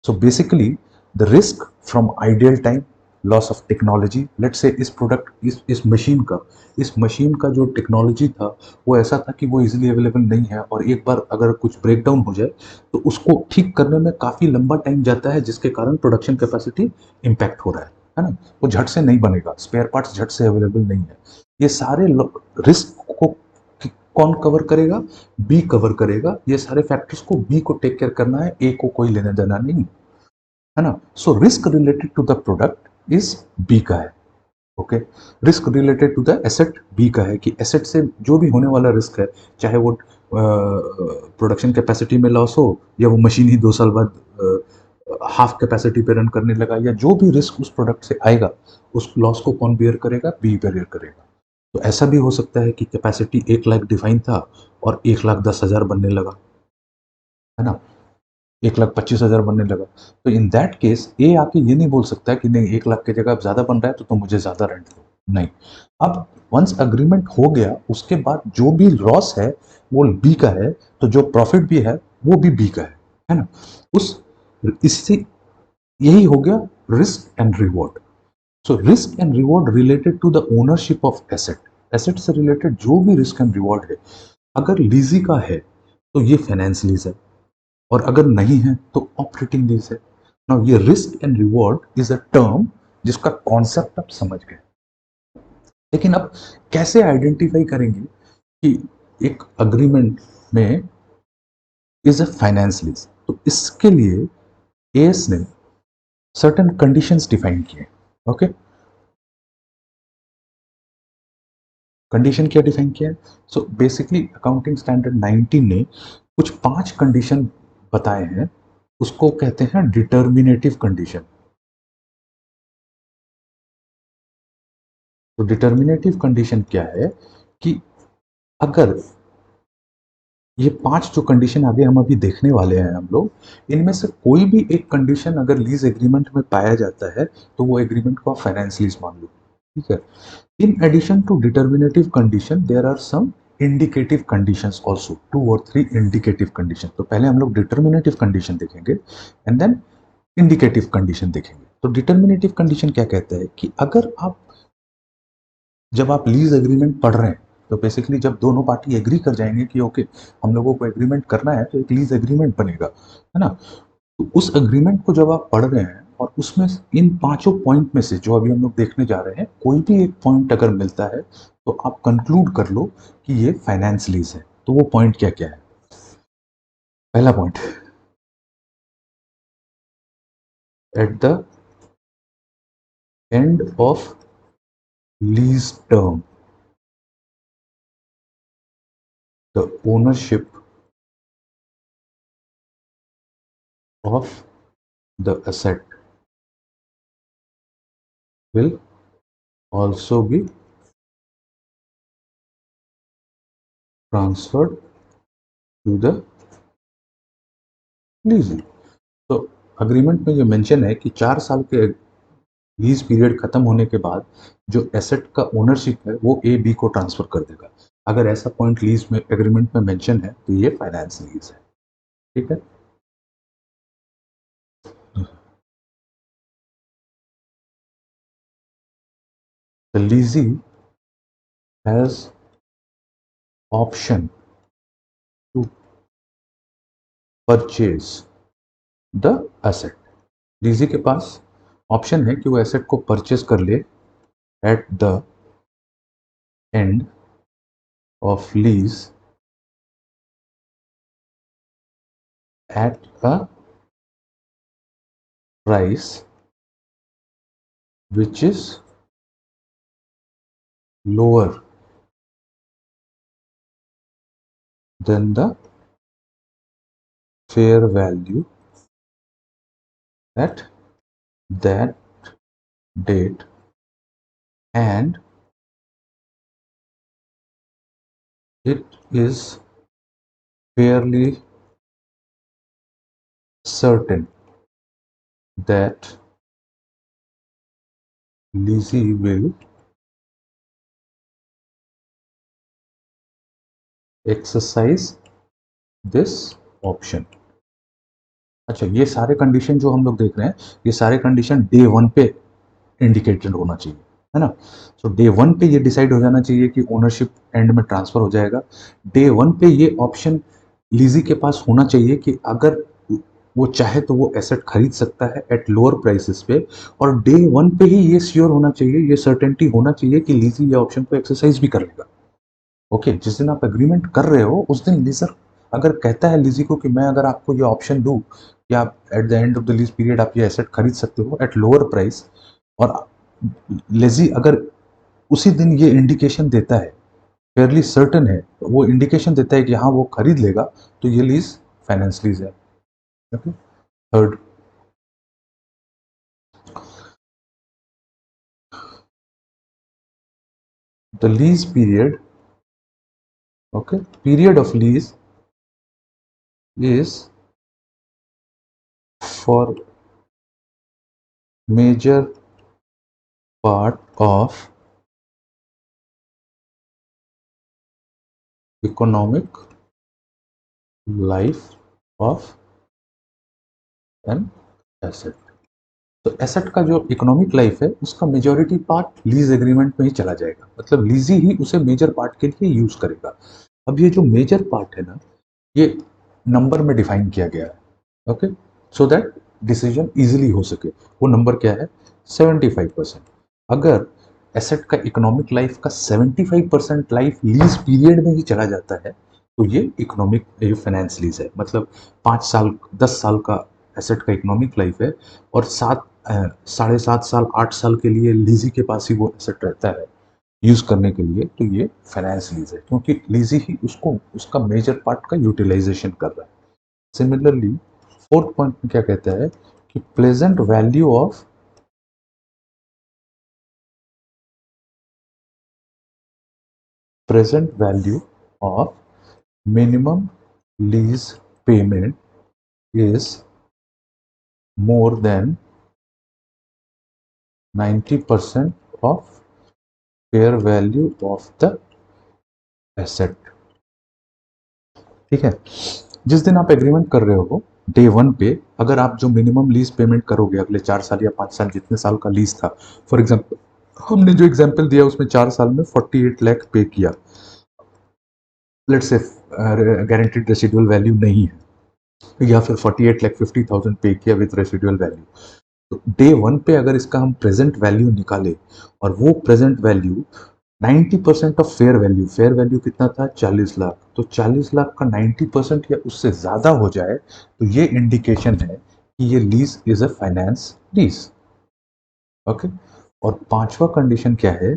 So basically the risk from ideal time, loss of technology, let say इस प्रोडक्ट इस मशीन का जो टेक्नोलॉजी था वो ऐसा था कि वो इजीली अवेलेबल नहीं है, और एक बार अगर कुछ ब्रेक डाउन हो जाए तो उसको ठीक करने में काफ़ी लंबा टाइम जाता है, जिसके कारण प्रोडक्शन कैपेसिटी इम्पैक्ट हो रहा है ना। वो झट से नहीं बनेगा, स्पेयर पार्ट्स झट से अवेलेबल नहीं है। ये सारे रिस्क को कौन कवर करेगा? बी कवर करेगा। ये सारे फैक्टर्स को बी को टेक केयर करना है, ए को कोई लेना देना नहीं, है ना। So risk related to the product is B का है। Okay. Risk related to the asset B का है, कि एसेट से जो भी होने वाला रिस्क है, चाहे वो प्रोडक्शन कैपेसिटी में लॉस हो, या वो मशीन ही 2 साल बाद हाफ कैपेसिटी पे रन करने लगा, या जो भी रिस्क उस प्रोडक्ट से आएगा, उस लॉस को कौन बियर करेगा? बी बियर करेगा। तो ऐसा भी हो सकता है कि कैपेसिटी 1 लाख डिफाइन था और 1,10,000 बनने लगा, है ना, 1,25,000 बनने लगा। तो इन दैट केस ए आके ये नहीं बोल सकता कि नहीं, 1 लाख की जगह अब ज्यादा बन रहा है तो तुम मुझे ज्यादा रेंट दो। नहीं। अब वंस अग्रीमेंट हो गया उसके बाद जो भी लॉस है वो बी का है, तो जो प्रॉफिट भी है वो भी बी का है ना। उस इससे यही हो गया risk and reward. So risk and reward related to the ownership of asset, asset से रिलेटेड जो भी रिस्क एंड रिवॉर्ड है, अगर लीजी का है तो ये फाइनेंस लीज है, और अगर नहीं है तो ऑपरेटिंग लीज है। नाउ ये risk and reward is a term जिसका कॉन्सेप्ट आप समझ गए, लेकिन अब कैसे आइडेंटिफाई करेंगे कि एक अग्रीमेंट में इज अ फाइनेंस लीज? तो इसके लिए एएस ने सर्टेन कंडीशंस डिफाइन किए। ओके। कंडीशन क्या डिफाइन किया है? सो बेसिकली अकाउंटिंग स्टैंडर्ड 19 ने कुछ 5 कंडीशन बताए हैं, उसको कहते हैं डिटर्मिनेटिव कंडीशन। तो डिटर्मिनेटिव कंडीशन क्या है कि अगर ये 5 जो कंडीशन आगे हम अभी देखने वाले हैं हम लोग, इनमें से कोई भी एक कंडीशन अगर लीज एग्रीमेंट में पाया जाता है तो वो एग्रीमेंट को आप फाइनेंस लीज मान लो। ठीक है। In addition to determinative condition there are some indicative conditions also, 2 और 3 इंडिकेटिव कंडीशन। तो पहले हम लोग डिटर्मिनेटिव कंडीशन देखेंगे एंड देन इंडिकेटिव कंडीशन देखेंगे। तो डिटर्मिनेटिव कंडीशन क्या कहता है कि अगर आप, जब आप लीज एग्रीमेंट पढ़ रहे हैं, तो बेसिकली जब दोनों पार्टी एग्री कर जाएंगे कि ओके हम लोगों को एग्रीमेंट करना है, तो एक लीज एग्रीमेंट बनेगा, है ना। तो उस एग्रीमेंट को जब आप पढ़ रहे हैं और उसमें इन पांचों पॉइंट में से जो अभी हम लोग देखने जा रहे हैं, कोई भी एक पॉइंट अगर मिलता है तो आप कंक्लूड कर लो कि ये फाइनेंस लीज है। तो वो पॉइंट क्या क्या है? पहला point, eight the end of lease term the ownership of the asset will also be transferred to the leasing। तो अग्रीमेंट में ये मेंशन है कि 4 साल के लीज पीरियड खत्म होने के बाद जो एसेट का ओनरशिप है वो ए बी को ट्रांसफर कर देगा। अगर ऐसा पॉइंट लीज में एग्रीमेंट में मेंशन है तो ये फाइनेंस लीज है। ठीक है। The lessee has option to purchase the asset. Lessee के पास ऑप्शन है कि वो एसेट को परचेज कर ले eight the end of lease at a price which is lower than the fair value at that date and it is fairly certain that Lizzie will exercise this option। अच्छा, ये सारे condition जो हम लोग देख रहे हैं, ये सारे कंडीशन डे 1 पे इंडिकेटेड होना चाहिए, है ना। सो डे 1 पे ये डिसाइड हो जाना चाहिए कि ओनरशिप एंड में ट्रांसफर हो जाएगा। डे 1 पे ये ऑप्शन लीजी के पास होना चाहिए कि अगर वो चाहे तो वो एसेट खरीद सकता है एट लोअर प्राइसेस पे, और डे 1 पे ही ये श्योर होना चाहिए, ये सर्टेनिटी होना चाहिए कि लीजी ये ऑप्शन को एक्सरसाइज भी कर लेगा। ओके, जिस दिन आप एग्रीमेंट कर रहे हो उस दिन लीजर अगर कहता है लीजी को कि मैं अगर आपको ये ऑप्शन दूं कि आप eight the end of the lease period आप ये एसेट खरीद सकते हो एट लोअर प्राइस, और लेजी अगर उसी दिन ये इंडिकेशन देता है, फेयरली सर्टन है, वो इंडिकेशन देता है कि हाँ वो खरीद लेगा, तो ये लीज फाइनेंस लीज है। Okay, third, the lease period, okay, period of lease is for major part of economic life of an asset। तो एसेट का जो इकोनॉमिक लाइफ है उसका मेजॉरिटी पार्ट लीज एग्रीमेंट में ही चला जाएगा, मतलब लीजी ही उसे मेजर पार्ट के लिए यूज करेगा। अब ये जो मेजर पार्ट है ना, ये नंबर में डिफाइन किया गया है, okay, so that decision easily हो सके। वो नंबर क्या है? 75%। अगर एसेट का इकोनॉमिक लाइफ का 75% लाइफ लीज पीरियड में ही चला जाता है तो ये इकोनॉमिक ये फाइनेंस लीज है। मतलब 5 साल 10 साल का एसेट का इकोनॉमिक लाइफ है और 7 साढ़े 7 साल 8 साल के लिए लीजी के पास ही वो एसेट रहता है यूज करने के लिए, तो ये फाइनेंस लीज है क्योंकि लीजी ही उसको उसका मेजर पार्ट का यूटिलाइजेशन कर रहा है। सिमिलरली फोर्थ पॉइंट में क्या कहता है कि present value of minimum lease payment is more than 90% of fair value of the asset। ठीक है, जिस दिन आप एग्रीमेंट कर रहे हो डे 1 पे, अगर आप जो मिनिमम लीज पेमेंट करोगे अगले 4 साल या 5 साल जितने साल का लीज था, फॉर एग्जांपल हमने जो एग्जांपल दिया उसमें 4 साल में 48 लाख पे किया, let's say guaranteed residual value नहीं है, या फिर 48 लाख 50,000 पे किया विद रेसिडुअल वैल्यू, तो डे 1 पे अगर इसका हम प्रेजेंट वैल्यू निकाले और वो present value 90% of fair value कितना था? 40 लाख। तो 40 लाख का 90% या उससे ज्यादा हो जाए तो ये इंडिकेशन है कि ये lease is a finance lease. Okay, और पांचवा कंडीशन क्या है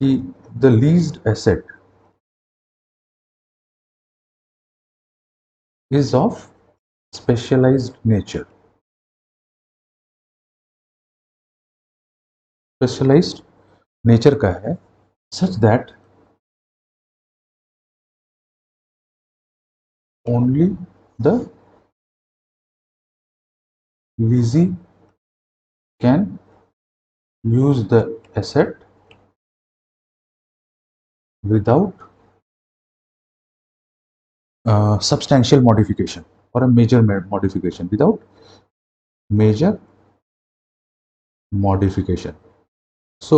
कि the leased asset is of specialised nature. Specialised nature का है such that only the leasee can use the asset without substantial modification or a major modification, without major modification। so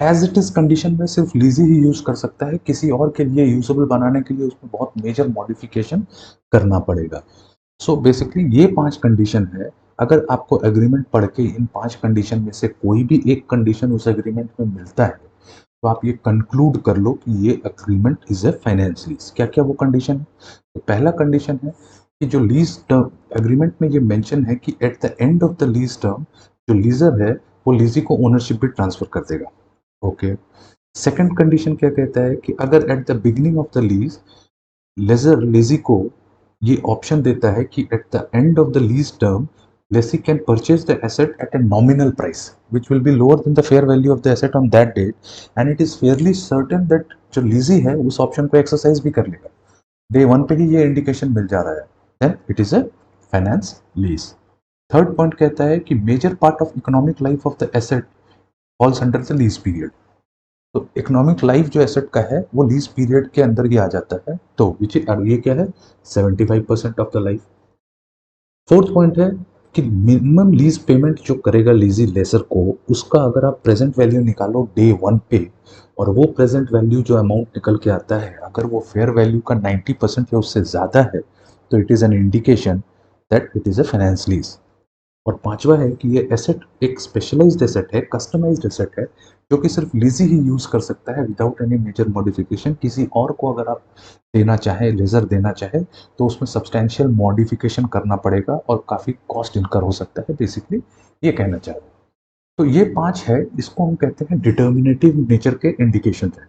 as it is condition में सिर्फ लीजी ही use कर सकता है, किसी और के लिए यूजेबल बनाने के लिए उसमें बहुत मेजर मॉडिफिकेशन करना पड़ेगा। सो बेसिकली ये 5 कंडीशन है। अगर आपको एग्रीमेंट पढ़ के इन 5 कंडीशन में से कोई भी एक कंडीशन उस एग्रीमेंट में मिलता है तो आप ये कंक्लूड कर लो कि ये agreement is a finance lease. क्या क्या वो कंडीशन है? तो पहला कंडीशन है कि जो लीज टर्म एग्रीमेंट में ये मेंशन है कि at the end of the lease term जो लीजर है वो लीजी को ओनरशिप भी ट्रांसफर कर देगा। ओके, सेकंड कंडीशन क्या कहता है कि अगर at the beginning of the lease lessor lessee को ये ऑप्शन देता है कि at the end of the lease term lessee can purchase the asset at a nominal price which will be lower than the fair value of the asset on that date and it is fairly certain that जो लीजी है उस option को exercise भी कर लेगा। Day one पे ही ये indication मिल जा रहा है, then it is a finance lease. Third point कहता है कि major part of economic life of the asset falls under the lease period. तो इकोनॉमिक लाइफ जो एसेट का है वो लीज पीरियड के अंदर ही आ जाता है, तो विच ये क्या है 75% of the life. Fourth point है कि मिनिमम लीज पेमेंट जो करेगा लीजी लेसर को, उसका अगर आप प्रेजेंट वैल्यू निकालो डे वन पे और वो प्रेजेंट वैल्यू जो अमाउंट निकल के आता है अगर वो फेयर वैल्यू का 90% या उससे ज़्यादा है तो it is an indication that it is a finance lease. और पांचवा है कि ये एसेट एक स्पेशलाइज्ड एसेट है, कस्टमाइज्ड एसेट है, जो कि सिर्फ लीजी ही यूज़ कर सकता है विदाउट एनी मेजर मॉडिफिकेशन। किसी और को अगर आप देना चाहें, लेजर देना चाहे, तो उसमें सब्सटैंशियल मॉडिफिकेशन करना पड़ेगा और काफ़ी कॉस्ट इनकर हो सकता है, बेसिकली ये कहना चाह रहे हैं। तो ये पांच है, इसको हम कहते हैं डिटर्मिनेटिव नेचर के इंडिकेशन है।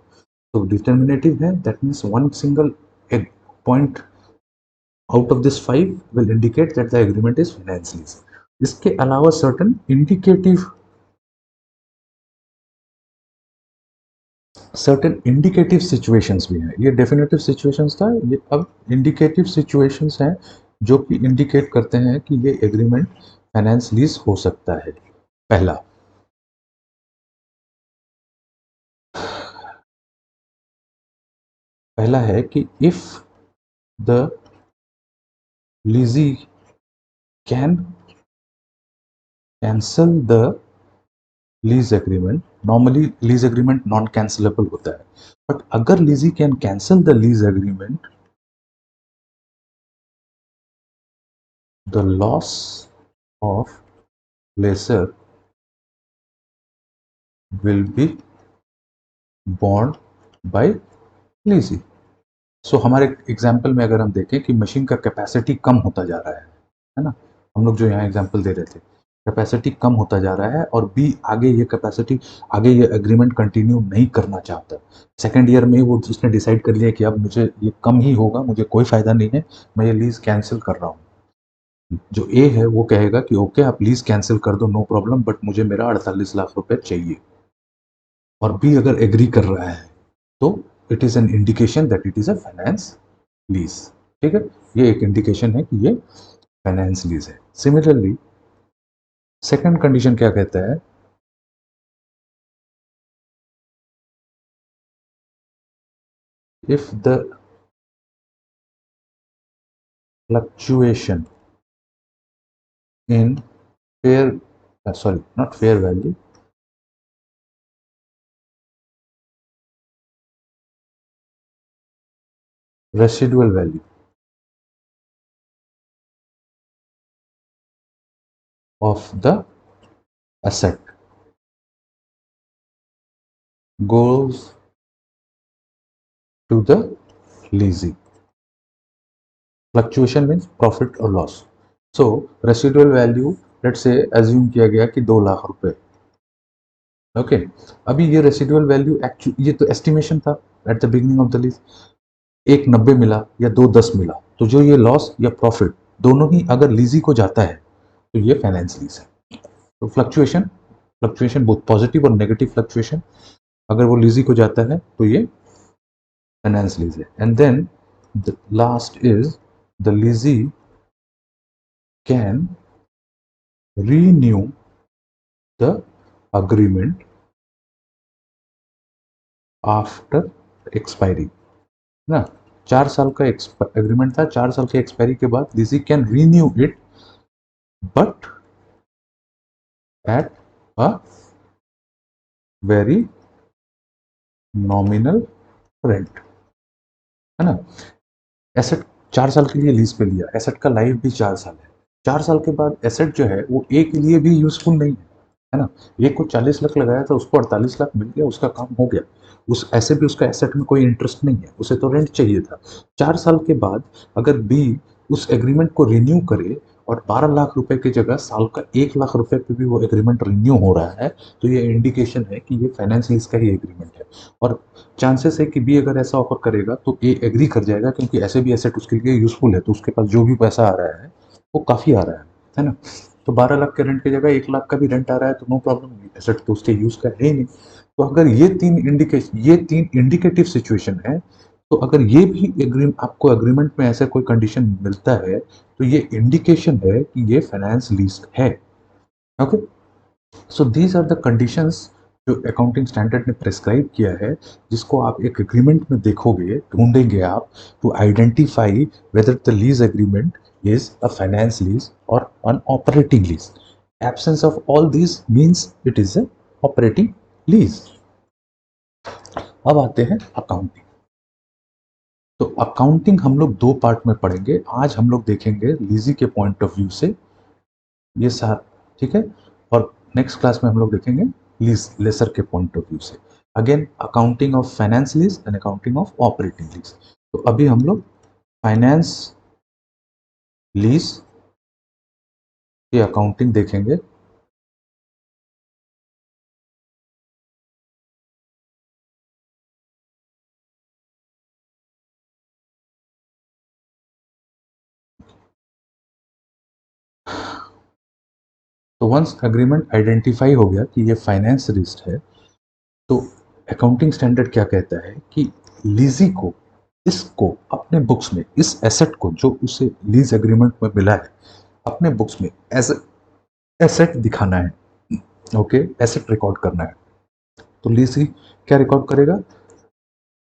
तो डिटर्मिनेटिव है that means one single point out of this 5 will indicate that the agreement is finance lease. इसके अलावा certain indicative situations भी हैं। ये definitive situations था, ये अब indicative situations हैं जो कि indicate करते हैं कि ये agreement finance lease हो सकता है। पहला है कि if the leasee can cancel the lease agreement. Normally lease agreement non cancellable होता है, बट अगर lessee can cancel the lease agreement, the loss of lessor will be borne by lessee. So हमारे एग्जाम्पल में अगर हम देखें कि machine का कैपेसिटी कम होता जा रहा है ना, हम लोग जो यहाँ एग्जाम्पल दे रहे थे, कैपेसिटी कम होता जा रहा है और बी आगे ये कैपेसिटी, आगे ये एग्रीमेंट कंटिन्यू नहीं करना चाहता। सेकेंड ईयर में वो उसने डिसाइड कर लिया कि अब मुझे ये कम ही होगा, मुझे कोई फ़ायदा नहीं है, मैं ये लीज़ कैंसिल कर रहा हूँ। जो ए है वो कहेगा कि ओके आप लीज़ कैंसिल कर दो, नो प्रॉब्लम, बट मुझे मेरा 48 लाख रुपए चाहिए। और बी अगर एग्री कर रहा है तो it is an indication that it is a finance lease. ठीक है, ये एक इंडिकेशन है कि ये फाइनेंस लीज है। सिमिलरली सेकंड कंडीशन क्या कहता है, if the fluctuation in fair sorry not fair value, residual value of the asset goes to the leasing. Fluctuation means profit or loss. So residual value let's say assume किया गया कि 2 लाख रुपए। Okay अभी ये residual value actually ये तो estimation था eight the beginning of the lease, 1,90 मिला या 2,10 मिला, तो जो ये लॉस या प्रॉफिट दोनों ही अगर लीजी को जाता है तो ये फाइनेंस लीज है। तो फ्लक्चुएशन बहुत पॉजिटिव और नेगेटिव फ्लक्चुएशन अगर वो लीजी को जाता है तो ये फाइनेंस लीज है। And then the last is the lessee can renew the agreement after expiry ना, 4 साल का एग्रीमेंट था, 4 साल के एक्सपायरी के बाद lessee can renew it but at a very nominal rent, है ना। एसेट 4 साल के लिए लीज पे लिया, एसेट का लाइफ भी 4 साल है, 4 साल के बाद एसेट जो है वो ए के लिए भी यूजफुल नहीं है ना। ए को 40 लाख लगाया था, उसको 48 लाख मिल गया, उसका काम हो गया, उस ऐसे भी उसका एसेट में कोई इंटरेस्ट नहीं है, उसे तो रेंट चाहिए था। 4 साल के बाद अगर बी उस एग्रीमेंट को रिन्यू करे और 12 लाख रुपए की जगह साल का 1 लाख रुपए पे भी वो एग्रीमेंट रिन्यू हो रहा है, तो ये इंडिकेशन है कि ये फाइनेंस लीज का ही एग्रीमेंट है। और चांसेस है कि बी अगर ऐसा ऑफर करेगा तो ए एग्री कर जाएगा, क्योंकि ऐसे भी एसेट उसके लिए यूजफुल है, तो उसके पास जो भी पैसा आ रहा है वो काफ़ी आ रहा है ना। तो 12 लाख के रेंट की जगह 1 लाख का भी रेंट आ रहा है तो नो प्रॉब्लम, एसेट तो उसके यूज का है ही नहीं। तो अगर ये तीन इंडिकेटिव सिचुएशन है, तो अगर ये भी आपको एग्रीमेंट में ऐसा कोई कंडीशन मिलता है तो ये इंडिकेशन है कि ये फाइनेंस लीज है। Okay, so these are the conditions जो अकाउंटिंग स्टैंडर्ड ने प्रेस्क्राइब किया है, जिसको आप एक एग्रीमेंट में देखोगे, ढूंढेंगे आप to identify whether the lease agreement is a finance lease और an operating lease. Absence of all these means it is a operating lease. अब आते हैं अकाउंटिंग। तो अकाउंटिंग हम लोग दो पार्ट में पढ़ेंगे। आज हम लोग देखेंगे लीजी के पॉइंट ऑफ व्यू से ये सारा, ठीक है, और नेक्स्ट क्लास में हम लोग देखेंगे लीज लेसर के पॉइंट ऑफ व्यू से। Again accounting of finance lease and accounting of operating lease. तो अभी हम लोग फाइनेंस लीज की अकाउंटिंग देखेंगे। तो वंस एग्रीमेंट आइडेंटिफाई हो गया कि ये फाइनेंस लीज है, तो अकाउंटिंग स्टैंडर्ड क्या कहता है कि लीजी को, इसको अपने बुक्स में, इस एसेट को जो उसे लीज एग्रीमेंट में मिला है, अपने बुक्स में एज एसेट दिखाना है। ओके, एसेट रिकॉर्ड करना है। तो लीजी क्या रिकॉर्ड करेगा?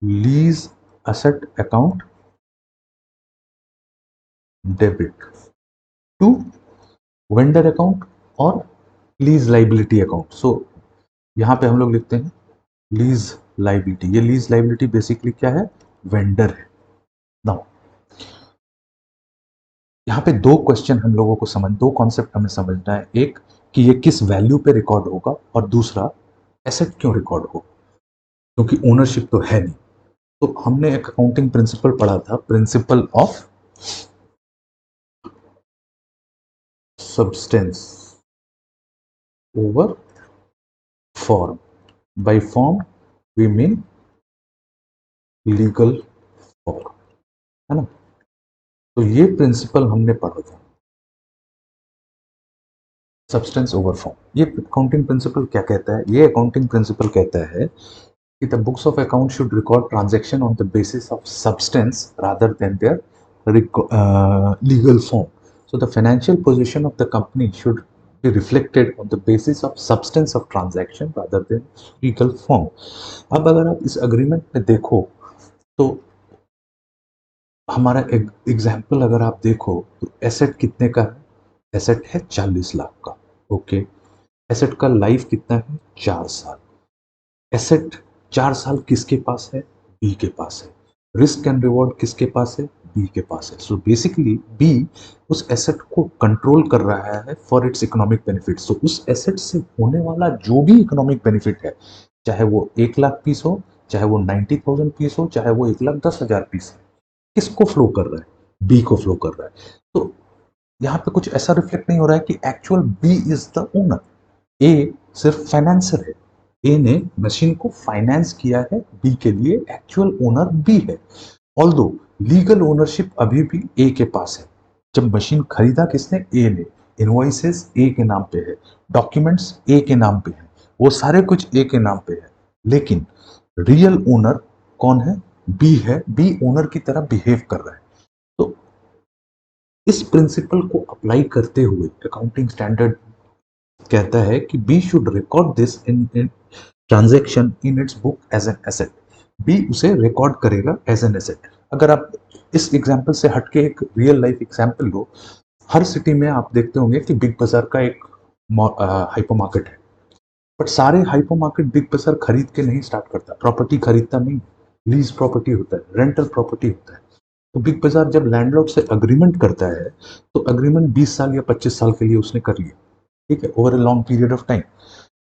Lease asset account debit to vendor account और लीज लाइबिलिटी अकाउंट। सो यहां पे हम लोग लिखते हैं लीज लाइबिलिटी। ये लीज लाइबिलिटी बेसिकली क्या है? वेंडर है। नाउ यहाँ पे दो क्वेश्चन हम लोगों को दो कॉन्सेप्ट हमें समझना है। एक कि ये किस वैल्यू पे रिकॉर्ड होगा, और दूसरा एसेट क्यों रिकॉर्ड हो, क्योंकि ओनरशिप तो है नहीं। तो हमने एक अकाउंटिंग प्रिंसिपल पढ़ा था, principle of substance over form. By form we mean legal form, है ना। तो ये प्रिंसिपल हमने पढ़ा था, सब्सटेंस ओवर फॉर्म। ये अकाउंटिंग प्रिंसिपल क्या कहता है? ये अकाउंटिंग प्रिंसिपल कहता है कि the books of account should record transaction on the basis of substance rather than their legal form. So the financial position of the company should be reflected on the basis of substance of transaction rather than legal form. अब अगर आप इस agreement में देखो तो हमारा example अगर आप देखो तो एसेट कितने का है? एसेट है 40 लाख का। ओके, एसेट का लाइफ कितना है? 4 साल। एसेट 4 साल किसके पास है? बी के पास है। रिस्क एंड रिवॉर्ड किसके पास है? बी के पास है। सो बेसिकली बी उस एसेट को कंट्रोल कर रहा है फॉर इट्स इकोनॉमिक बेनिफिट। सो उस एसेट से होने वाला जो भी इकोनॉमिक बेनिफिट है, चाहे वो 1 लाख पीस हो, चाहे वो 90,000 पीस हो, चाहे वो 1,10,000 पीस है, किसको फ्लो कर रहा है? बी को फ्लो कर रहा है। तो यहाँ पे कुछ ऐसा रिफ्लेक्ट नहीं हो रहा है कि actual B is the owner, A सिर्फ फाइनेंसर है। ए ने मशीन को फाइनेंस किया है बी के लिए, एक्चुअल ओनर बी है। ऑल्दो लीगल ओनरशिप अभी भी ए के पास है। जब मशीन खरीदा किसने? ए ने। इनवॉइसेस ए के नाम पे है, डॉक्यूमेंट्स ए के नाम पे है, वो सारे कुछ ए के नाम पे है। लेकिन रियल ओनर कौन है? बी है। बी ओनर की तरह बिहेव कर रहा है। तो इस प्रिंसिपल को अप्लाई करते हुए अकाउंटिंग स्टैंडर्ड कहता है कि B should record this in transaction in its book as an asset. B उसे रिकॉर्ड करेगा एज एन एसेट। अगर आप इस एग्जाम्पल से हटके एक रियल लाइफ एग्जाम्पल लो, हर सिटी में आप देखते होंगे कि बिग बाजार का एक हाइपर मार्केट है, बट सारे हाइपर मार्केट बिग बाजार खरीद के नहीं स्टार्ट करता, प्रॉपर्टी खरीदता नहीं, लीज प्रॉपर्टी होता है, रेंटल प्रॉपर्टी होता है। तो बिग बाजार जब लैंडलॉर्ड से अग्रीमेंट करता है तो अग्रीमेंट 20 साल या 25 साल के लिए उसने कर लिया, ठीक है, over a long period of time.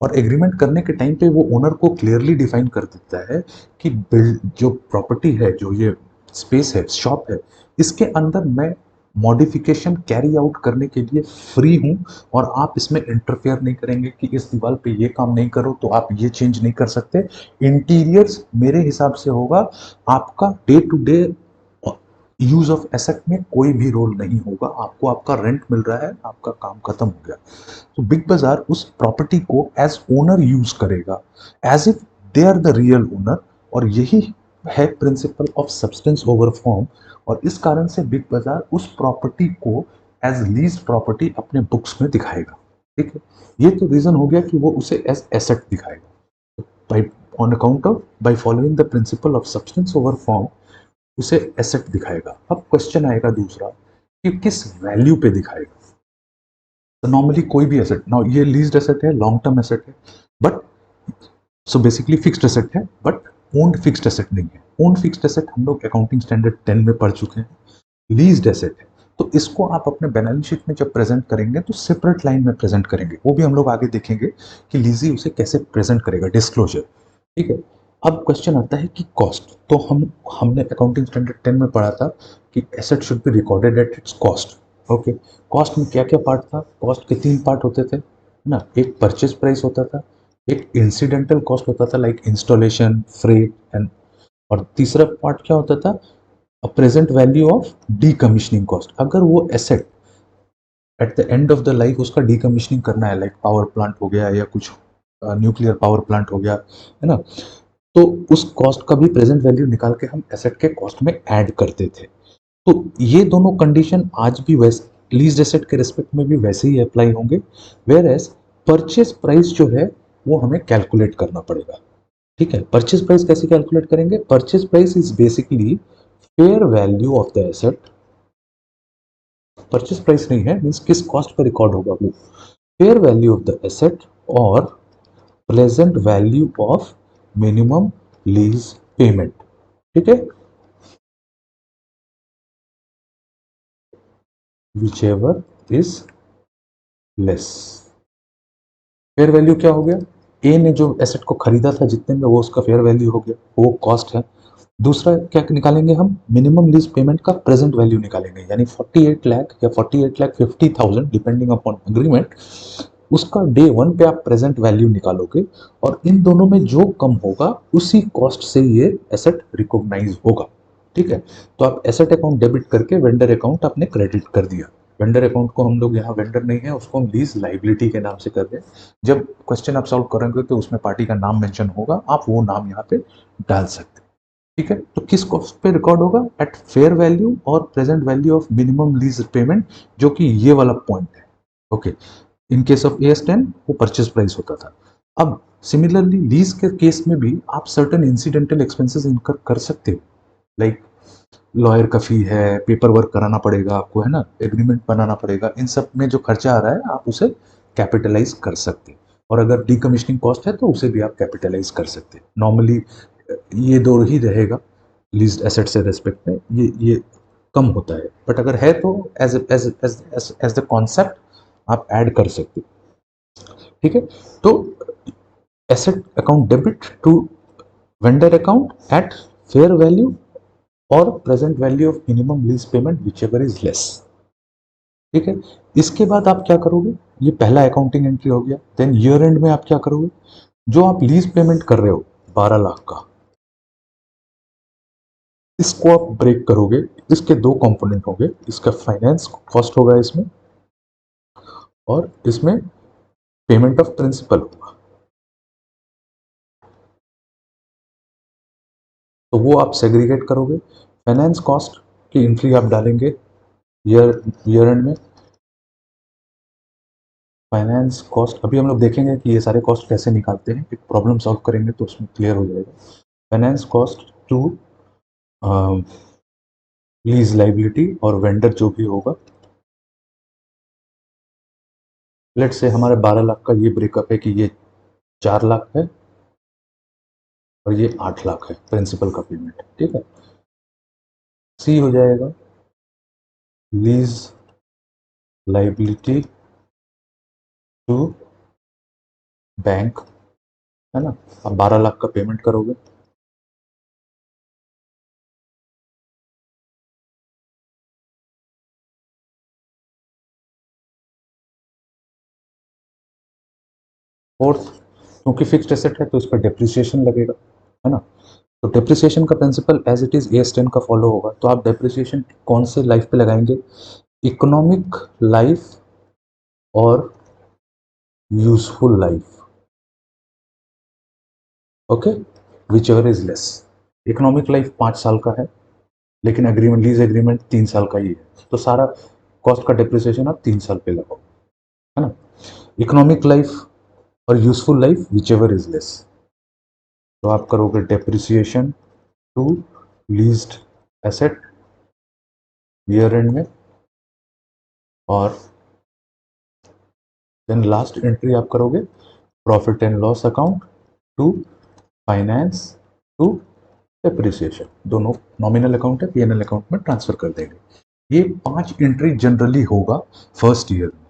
और एग्रीमेंट करने के टाइम पे वो ओनर को क्लियरली डिफाइन कर देता है कि बिल्ड जो प्रॉपर्टी है, जो ये स्पेस है, शॉप है, इसके अंदर मैं मॉडिफिकेशन कैरी आउट करने के लिए फ्री हूं, और आप इसमें इंटरफेयर नहीं करेंगे कि इस दीवार पे ये काम नहीं करो तो आप ये चेंज नहीं कर सकते। इंटीरियर्स मेरे हिसाब से होगा, आपका day to day use of asset में कोई भी रोल नहीं होगा। आपको आपका रेंट मिल रहा है, आपका काम खत्म हो गया। तो बिग बाजार उस प्रॉपर्टी को एज ओनर यूज करेगा, as if they are the real owner, और यही है principle of substance over form. और इस कारण से बिग बाजार उस प्रॉपर्टी को एज लीज प्रॉपर्टी अपने बुक्स में दिखाएगा। ठीक है, ये तो रीजन हो गया कि वो उसे एज एसेट दिखाएगा। By on account of by following the principal of substance over form उसे एसेट दिखाएगा। अब क्वेश्चन आएगा दूसरा कि किस वैल्यू पे दिखाएगा। तो नॉर्मली कोई भी एसेट, ना ये लीज्ड एसेट है, लॉन्ग टर्म एसेट है, but so basically fixed asset है, बट ओन्ड फिक्स्ड एसेट नहीं है। ओन्ड फिक्स्ड एसेट हम लोग अकाउंटिंग स्टैंडर्ड 10 में पढ़ चुके हैं। लीज्ड एसेट है, तो इसको आप अपने बैलेंस शीट में जब प्रेजेंट करेंगे तो सेपरेट लाइन में प्रेजेंट करेंगे। वो भी हम लोग आगे देखेंगे कि लीजी उसे कैसे प्रेजेंट करेगा, डिस्क्लोजर। ठीक है, अब क्वेश्चन आता है कि कॉस्ट। तो हमने अकाउंटिंग स्टैंडर्ड 10 में पढ़ा था कि asset should be recorded at its cost. Okay, cost में क्या क्या पार्ट था? कॉस्ट के 3 पार्ट होते थे ना। एक परचेज प्राइस होता था, एक इंसिडेंटल कॉस्ट होता था लाइक इंस्टॉलेशन, फ्रेट एंड, और तीसरा पार्ट क्या होता था? Present value of decommissioning cost. अगर वो asset eight the end of the life उसका डीकमीशनिंग करना है, लाइक पावर प्लांट हो गया या कुछ न्यूक्लियर पावर प्लांट हो गया, है ना, तो उस कॉस्ट का भी प्रेजेंट वैल्यू निकाल के हम एसेट के कॉस्ट में ऐड करते थे। तो ये दोनों कंडीशन आज भी वैसे लीज एसेट के रिस्पेक्ट में भी वैसे ही अप्लाई होंगे। वेयर एज परचेज प्राइस जो है वो हमें कैलकुलेट करना पड़ेगा। ठीक है, परचेज प्राइस कैसे कैलकुलेट करेंगे? Purchase price is basically fair value of the asset. Purchase price नहीं है, मीन्स किस कॉस्ट पर रिकॉर्ड होगा वो, fair value of the asset और present value of minimum lease payment. ठीक है, whichever is less. Fair value क्या हो गया? ए ने जो एसेट को खरीदा था जितने में, वो उसका फेयर वैल्यू हो गया, वो कॉस्ट है। दूसरा क्या निकालेंगे हम? मिनिमम लीज पेमेंट का प्रेजेंट वैल्यू निकालेंगे, यानी 48 लाख या 48,50,000 डिपेंडिंग अपॉन अग्रीमेंट। उसका डे 1 पे आप प्रेजेंट वैल्यू निकालोगे, और इन दोनों में जो कम होगा उसी कॉस्ट से ये एसेट रिकॉग्नाइज होगा। ठीक है, तो आप एसेट अकाउंट डेबिट करके वेंडर अकाउंट आपने क्रेडिट कर दिया। वेंडर अकाउंट को हम लोग यहाँ वेंडर नहीं है, उसको हम लीज लाइबिलिटी के नाम से कर रहे हैं। जब क्वेश्चन आप सॉल्व करेंगे तो उसमें पार्टी का नाम मेंशन होगा, आप वो नाम यहाँ पे डाल सकते हैं। ठीक है, तो किस कॉस्ट पे रिकॉर्ड होगा? एट फेयर वैल्यू और present value of minimum lease payment, जो कि ये वाला पॉइंट है। Okay, in case of AS10 वो परचेज प्राइस होता था। अब सिमिलरली लीज के केस में भी आप सर्टेन इंसिडेंटल एक्सपेंसेस इनकर कर सकते हो, लाइक लॉयर का फी है, पेपर वर्क कराना पड़ेगा आपको, है ना, एग्रीमेंट बनाना पड़ेगा, इन सब में जो खर्चा आ रहा है आप उसे कैपिटलाइज कर सकते हैं। और अगर डीकमीशनिंग कॉस्ट है तो उसे भी आप कैपिटलाइज कर सकते हैं। नॉर्मली ये दो ही रहेगा लीज्ड एसेट से रेस्पेक्ट में, ये कम होता है, बट अगर है तो as as as as the concept आप ऐड कर सकते हैं। ठीक है, तो asset account debit to vendor account at fair value और present value of minimum lease payment whichever is less. ठीक है, इसके बाद आप क्या करोगे? ये पहला अकाउंटिंग एंट्री हो गया। देन ईयर एंड में आप क्या करोगे? जो आप लीज पेमेंट कर रहे हो 12 लाख का, इसको आप ब्रेक करोगे। इसके दो कंपोनेंट होंगे, इसका फाइनेंस कॉस्ट होगा इसमें, और इसमें पेमेंट ऑफ प्रिंसिपल होगा। तो वो आप सेग्रीगेट करोगे। फाइनेंस कॉस्ट की एंट्री आप डालेंगे ईयर ईयर एंड में। फाइनेंस कॉस्ट अभी हम लोग देखेंगे कि ये सारे कॉस्ट कैसे निकालते हैं, एक प्रॉब्लम सॉल्व करेंगे तो उसमें क्लियर हो जाएगा। Finance cost to lease liability और वेंडर जो भी होगा। लेट से हमारे 12 लाख का ये ब्रेकअप है कि ये 4 लाख है और ये 8 लाख है प्रिंसिपल का पेमेंट। ठीक है, सी हो जाएगा लीज लाइबिलिटी टू बैंक, है ना। आप 12 लाख का पेमेंट करोगे, फोर्थ, क्योंकि फिक्स्ड एसेट है तो इस पर डेप्रिसिएशन लगेगा, है ना। तो डेप्रिसिएशन का principal as it is AS10 का फॉलो होगा। तो आप डेप्रिसिएशन कौन से लाइफ पे लगाएंगे? इकोनॉमिक लाइफ और useful life. Okay, which ever is less. Economic life 5 साल का है, लेकिन एग्रीमेंट, लीज एग्रीमेंट 3 साल का ही है, तो सारा कॉस्ट का डेप्रिसिएशन आप 3 साल पे लगाओ, है ना। इकोनॉमिक लाइफ और useful life whichever is less, तो आप करोगे depreciation to leased asset year end में, और देन लास्ट एंट्री आप करोगे profit and loss account to finance to depreciation. दोनों नॉमिनल अकाउंट है, P&L अकाउंट में ट्रांसफर कर देंगे। ये 5 एंट्री जनरली होगा फर्स्ट ईयर में।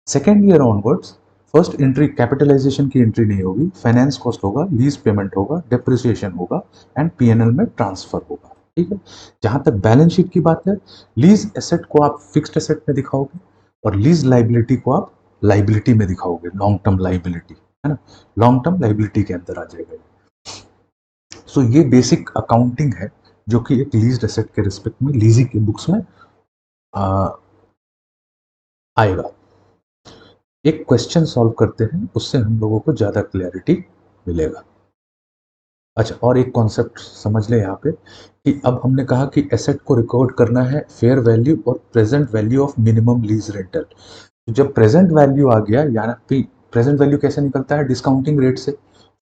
Second year onwards first entry capitalisation की एंट्री नहीं होगी, फाइनेंस कॉस्ट होगा, लीज पेमेंट होगा, डेप्रिसिएशन होगा एंड P&L में ट्रांसफर होगा, ठीक है। जहां तक बैलेंस शीट की बात है, लीज एसेट को आप फिक्स्ड एसेट में दिखाओगे और लीज लाइबिलिटी को आप लाइबिलिटी में दिखाओगे, लॉन्ग टर्म लाइबिलिटी, है ना, लॉन्ग टर्म लाइबिलिटी के अंदर आ जाएगा। सो ये बेसिक अकाउंटिंग है जो कि एक लीज्ड एसेट के रिस्पेक्ट में लीजिंग के बुक्स में आएगा। एक क्वेश्चन सॉल्व करते हैं, उससे हम लोगों को ज़्यादा क्लैरिटी मिलेगा। अच्छा, और एक कॉन्सेप्ट समझ ले यहाँ पे कि अब हमने कहा कि एसेट को रिकॉर्ड करना है फेयर वैल्यू और present value of minimum lease rental. तो जब प्रेजेंट वैल्यू आ गया, यानी प्रेजेंट वैल्यू कैसे निकलता है? डिस्काउंटिंग रेट से।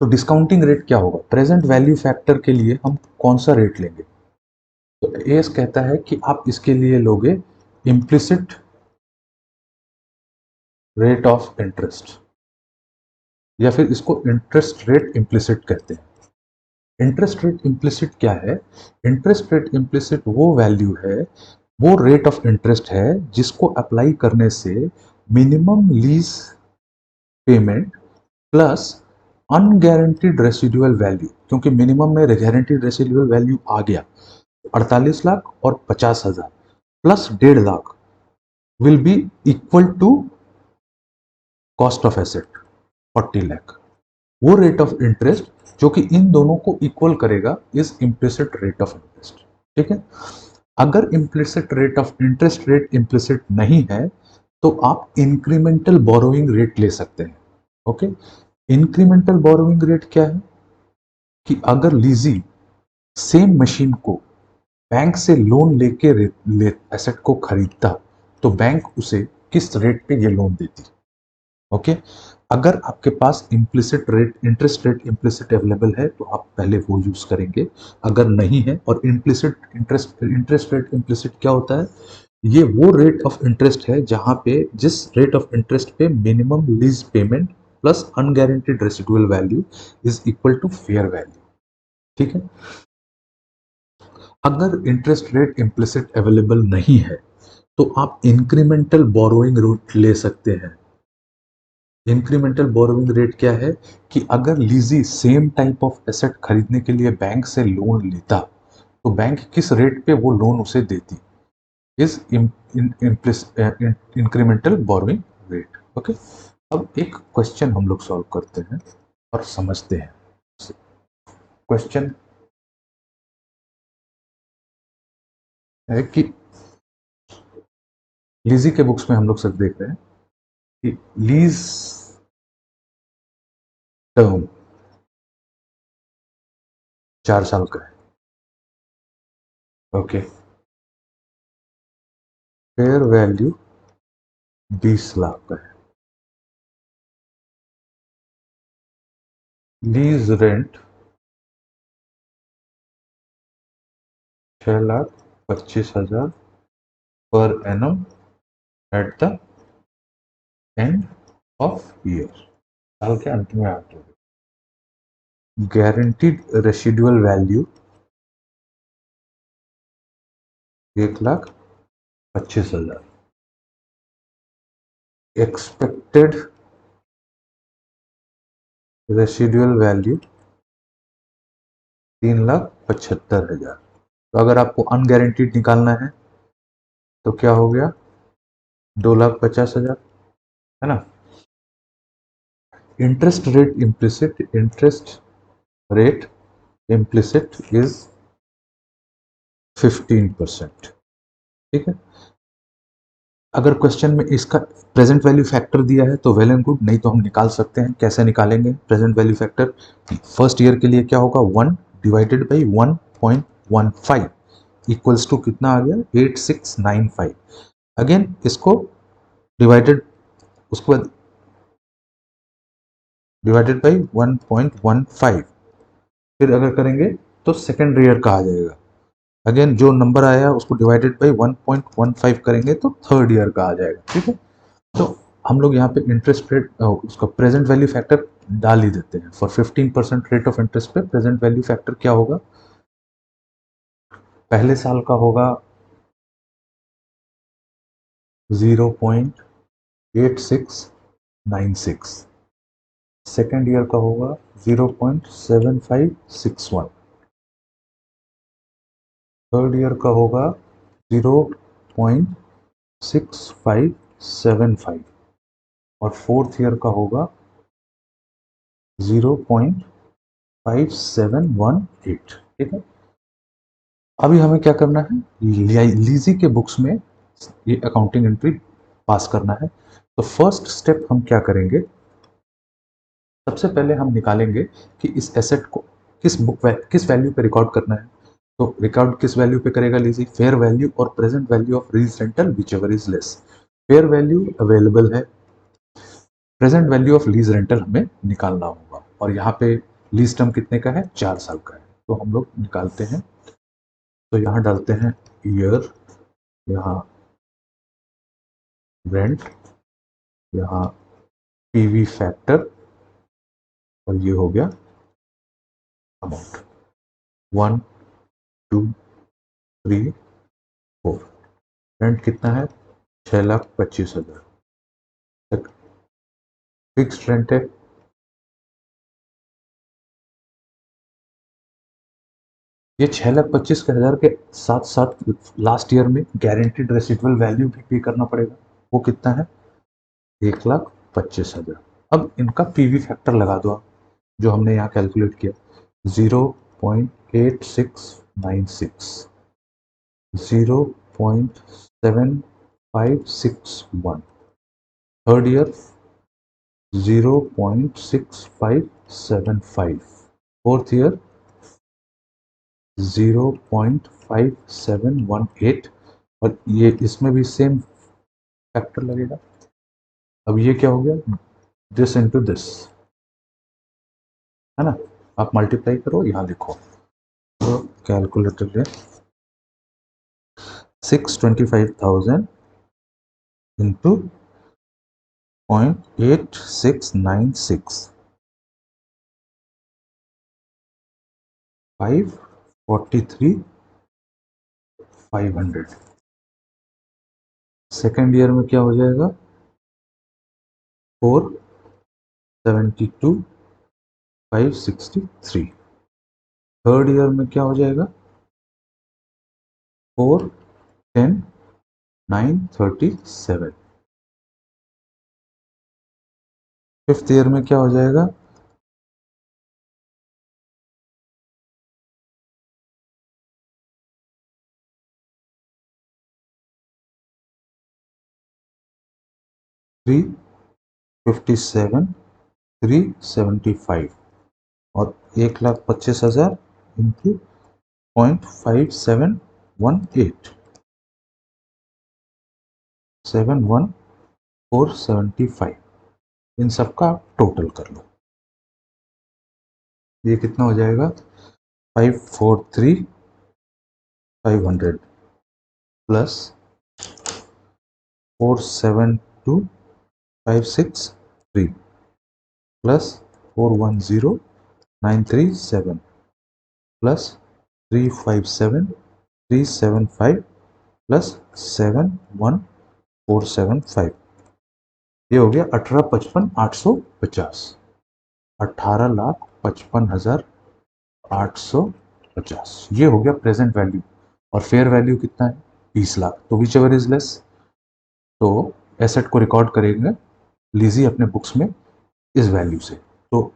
तो डिस्काउंटिंग रेट क्या होगा? प्रेजेंट वैल्यू फैक्टर के लिए हम कौन सा रेट लेंगे? तो एस कहता है कि आप इसके लिए लोगे इम्प्लिसिट रेट ऑफ इंटरेस्ट, या फिर इसको इंटरेस्ट रेट इम्प्लिसिट कहते हैं। इंटरेस्ट रेट इम्प्लिसिट क्या है? इंटरेस्ट रेट इम्प्लिसिट वो वैल्यू है, वो रेट ऑफ इंटरेस्ट है जिसको अप्लाई करने से minimum lease payment plus unguaranteed residual value, क्योंकि मिनिमम में गारंटीड रेसिडुअल वैल्यू आ गया 48 लाख और 50,000 plus 1.5 lakh will be equal to cost of asset 40 lakh. वो रेट ऑफ इंटरेस्ट जो कि इन दोनों को इक्वल करेगा is implicit rate of interest, ठीक है। अगर implicit rate of interest rate implicit नहीं है तो आप इंक्रीमेंटल बोरोइंग रेट ले सकते हैं। ओके, इंक्रीमेंटल बोरोइंग रेट क्या है कि अगर लीजी सेम मशीन को बैंक से लोन लेके एसेट को खरीदता तो बैंक उसे किस रेट पे ये लोन देती? ओके, अगर आपके पास implicit rate, interest rate implicit available है तो आप पहले वो यूज करेंगे। अगर नहीं है, और इम्प्लिसिट इंटरेस्ट रेट इम्प्लिसिट क्या होता है? ये वो रेट ऑफ इंटरेस्ट है जहां पे, जिस रेट ऑफ इंटरेस्ट पे minimum lease payment plus unguaranteed residual value is equal to fair value, ठीक है। अगर इंटरेस्ट रेट इम्प्लिसिट अवेलेबल नहीं है तो आप इंक्रीमेंटल बोरोइंग रेट ले सकते हैं। इंक्रीमेंटल बोरोइंग रेट क्या है कि अगर लीजी सेम टाइप ऑफ एसेट खरीदने के लिए बैंक से लोन लेता तो बैंक किस रेट पे वो लोन उसे देती is incremental borrowing rate. Okay, अब एक क्वेश्चन हम लोग सॉल्व करते हैं और समझते हैं। क्वेश्चन है कि लीजी के बुक्स में हम लोग सब देख रहे हैं कि लीज टर्म 4 साल का है। ओके, फेयर वैल्यू 20 लाख का है, lease rent 6,25,000 per annum eight the end of year, साल के अंत में आते हुए। Guaranteed residual value 1,25,000, expected residual value 3,75,000। तो अगर आपको अनगारंटीड निकालना है तो क्या हो गया? 2,50,000, है ना। Interest rate implicit is 15%। ठीक है, अगर क्वेश्चन में इसका प्रेजेंट वैल्यू फैक्टर दिया है तो वेल एंड गुड, नहीं तो हम निकाल सकते हैं। कैसे निकालेंगे present value factor? First year के लिए क्या होगा, 1 डिवाइडेड बाई 1.15 इक्वल्स टू कितना आ गया, 8695। अगेन इसको डिवाइडेड, उसके बाद डिवाइडेड बाई 1.15, फिर अगर करेंगे तो सेकेंड ईयर का आ जाएगा। अगेन जो नंबर आया उसको डिवाइडेड बाई 1.15 करेंगे तो थर्ड ईयर का आ जाएगा। ठीक है, तो हम लोग यहाँ पे इंटरेस्ट रेट उसका प्रेजेंट वैल्यू फैक्टर डाल ही देते हैं। फॉर 15% रेट ऑफ इंटरेस्ट पे प्रेजेंट वैल्यू फैक्टर क्या होगा, पहले साल का होगा 0.8696, सेकेंड ईयर का होगा 0.7561, थर्ड ईयर का होगा 0.6575 और फोर्थ ईयर का होगा 0.5718। ठीक है, अभी हमें क्या करना है, लीजी के बुक्स में ये अकाउंटिंग एंट्री पास करना है। तो फर्स्ट स्टेप हम क्या करेंगे, सबसे पहले हम निकालेंगे कि इस एसेट को किस वैल्यू पे रिकॉर्ड करना है। तो रिकॉर्ड किस वैल्यू पे करेगा लीजी, फेयर वैल्यू और present value of lease rental whichever is less. Fair value available है, present value of lease rental हमें निकालना होगा, और यहाँ पे लीज टर्म कितने का है, 4 साल का है। तो हम लोग निकालते हैं, तो यहाँ डालते हैं ईयर, यहाँ रेंट, यहाँ पीवी फैक्टर, और ये हो गया अमाउंट 1 2 3 4। रेंट कितना है, 6,25,000 फिक्स्ड रेंट है। ये 6,25,000 के साथ साथ लास्ट ईयर में गारंटीड रेसिडुअल वैल्यू भी पे करना पड़ेगा, वो कितना है, 1,25,000। अब इनका पीवी फैक्टर लगा दो आप, जो हमने यहाँ कैलकुलेट किया, 0.8696, 0.7561, थर्ड ईयर 0.6575, फोर्थ ईयर 0.5718, और ये इसमें भी सेम फैक्टर लगेगा। अब ये क्या हो गया, दिस इंटू दिस, है ना, आप मल्टीप्लाई करो, यहाँ लिखो, तो कैलकुलेटर ले 625,000 इंटू 0.8696, 543,500। सेकेंड ईयर में क्या हो जाएगा, 472,563। थर्ड ईयर में क्या हो जाएगा, 410,937। फिफ्थ ईयर में क्या हो जाएगा, 357,375, और 1,25,000 इंटू 0.5718, 71475, इन सब का टोटल कर लो, ये कितना हो जाएगा, 543,500 प्लस 472,563 प्लस 410,937 प्लस 357,375 प्लस 71475, ये हो गया 18,55,850, 18,55,850, ये हो गया प्रेजेंट वैल्यू। और फेयर वैल्यू कितना है, 20 लाख। तो विच एवर इज लेस, तो एसेट को रिकॉर्ड करेंगे लीजी अपने बुक्स में इस वैल्यू से। तो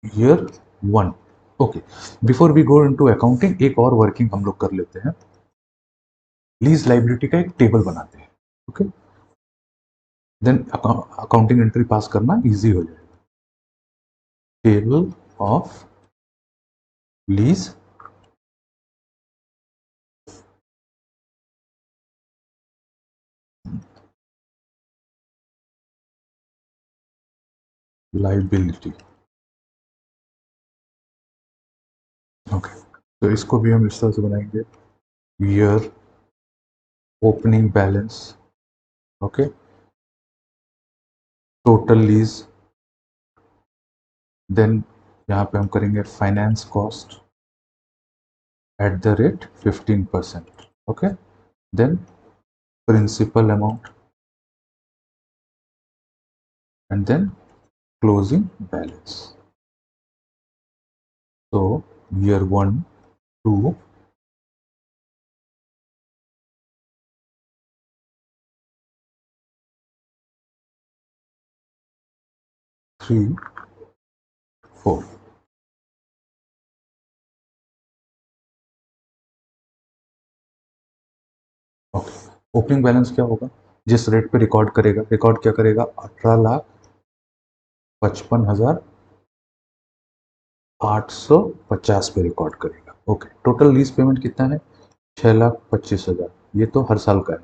year 1। Okay, before we go into accounting एक और वर्किंग हम लोग कर लेते हैं। लीज लाइबिलिटी का एक टेबल बनाते हैं। Okay, then accounting entry pass करना इजी हो जाएगा। Table of lease liability. Okay, तो इसको भी हम इस तरह से बनाएंगे। Year opening balance. Okay, total lease, then यहाँ पे हम करेंगे finance cost at the rate 15%। Okay, then principal amount and then closing balance. तो ईयर 1, 2, 3, 4। ओके, ओपनिंग बैलेंस क्या होगा? जिस रेट पे रिकॉर्ड करेगा, रिकॉर्ड क्या करेगा? 18,55,850 पे रिकॉर्ड करेगा। ओके, टोटल लीज पेमेंट कितना है? 6,25,000। ये तो हर साल का है,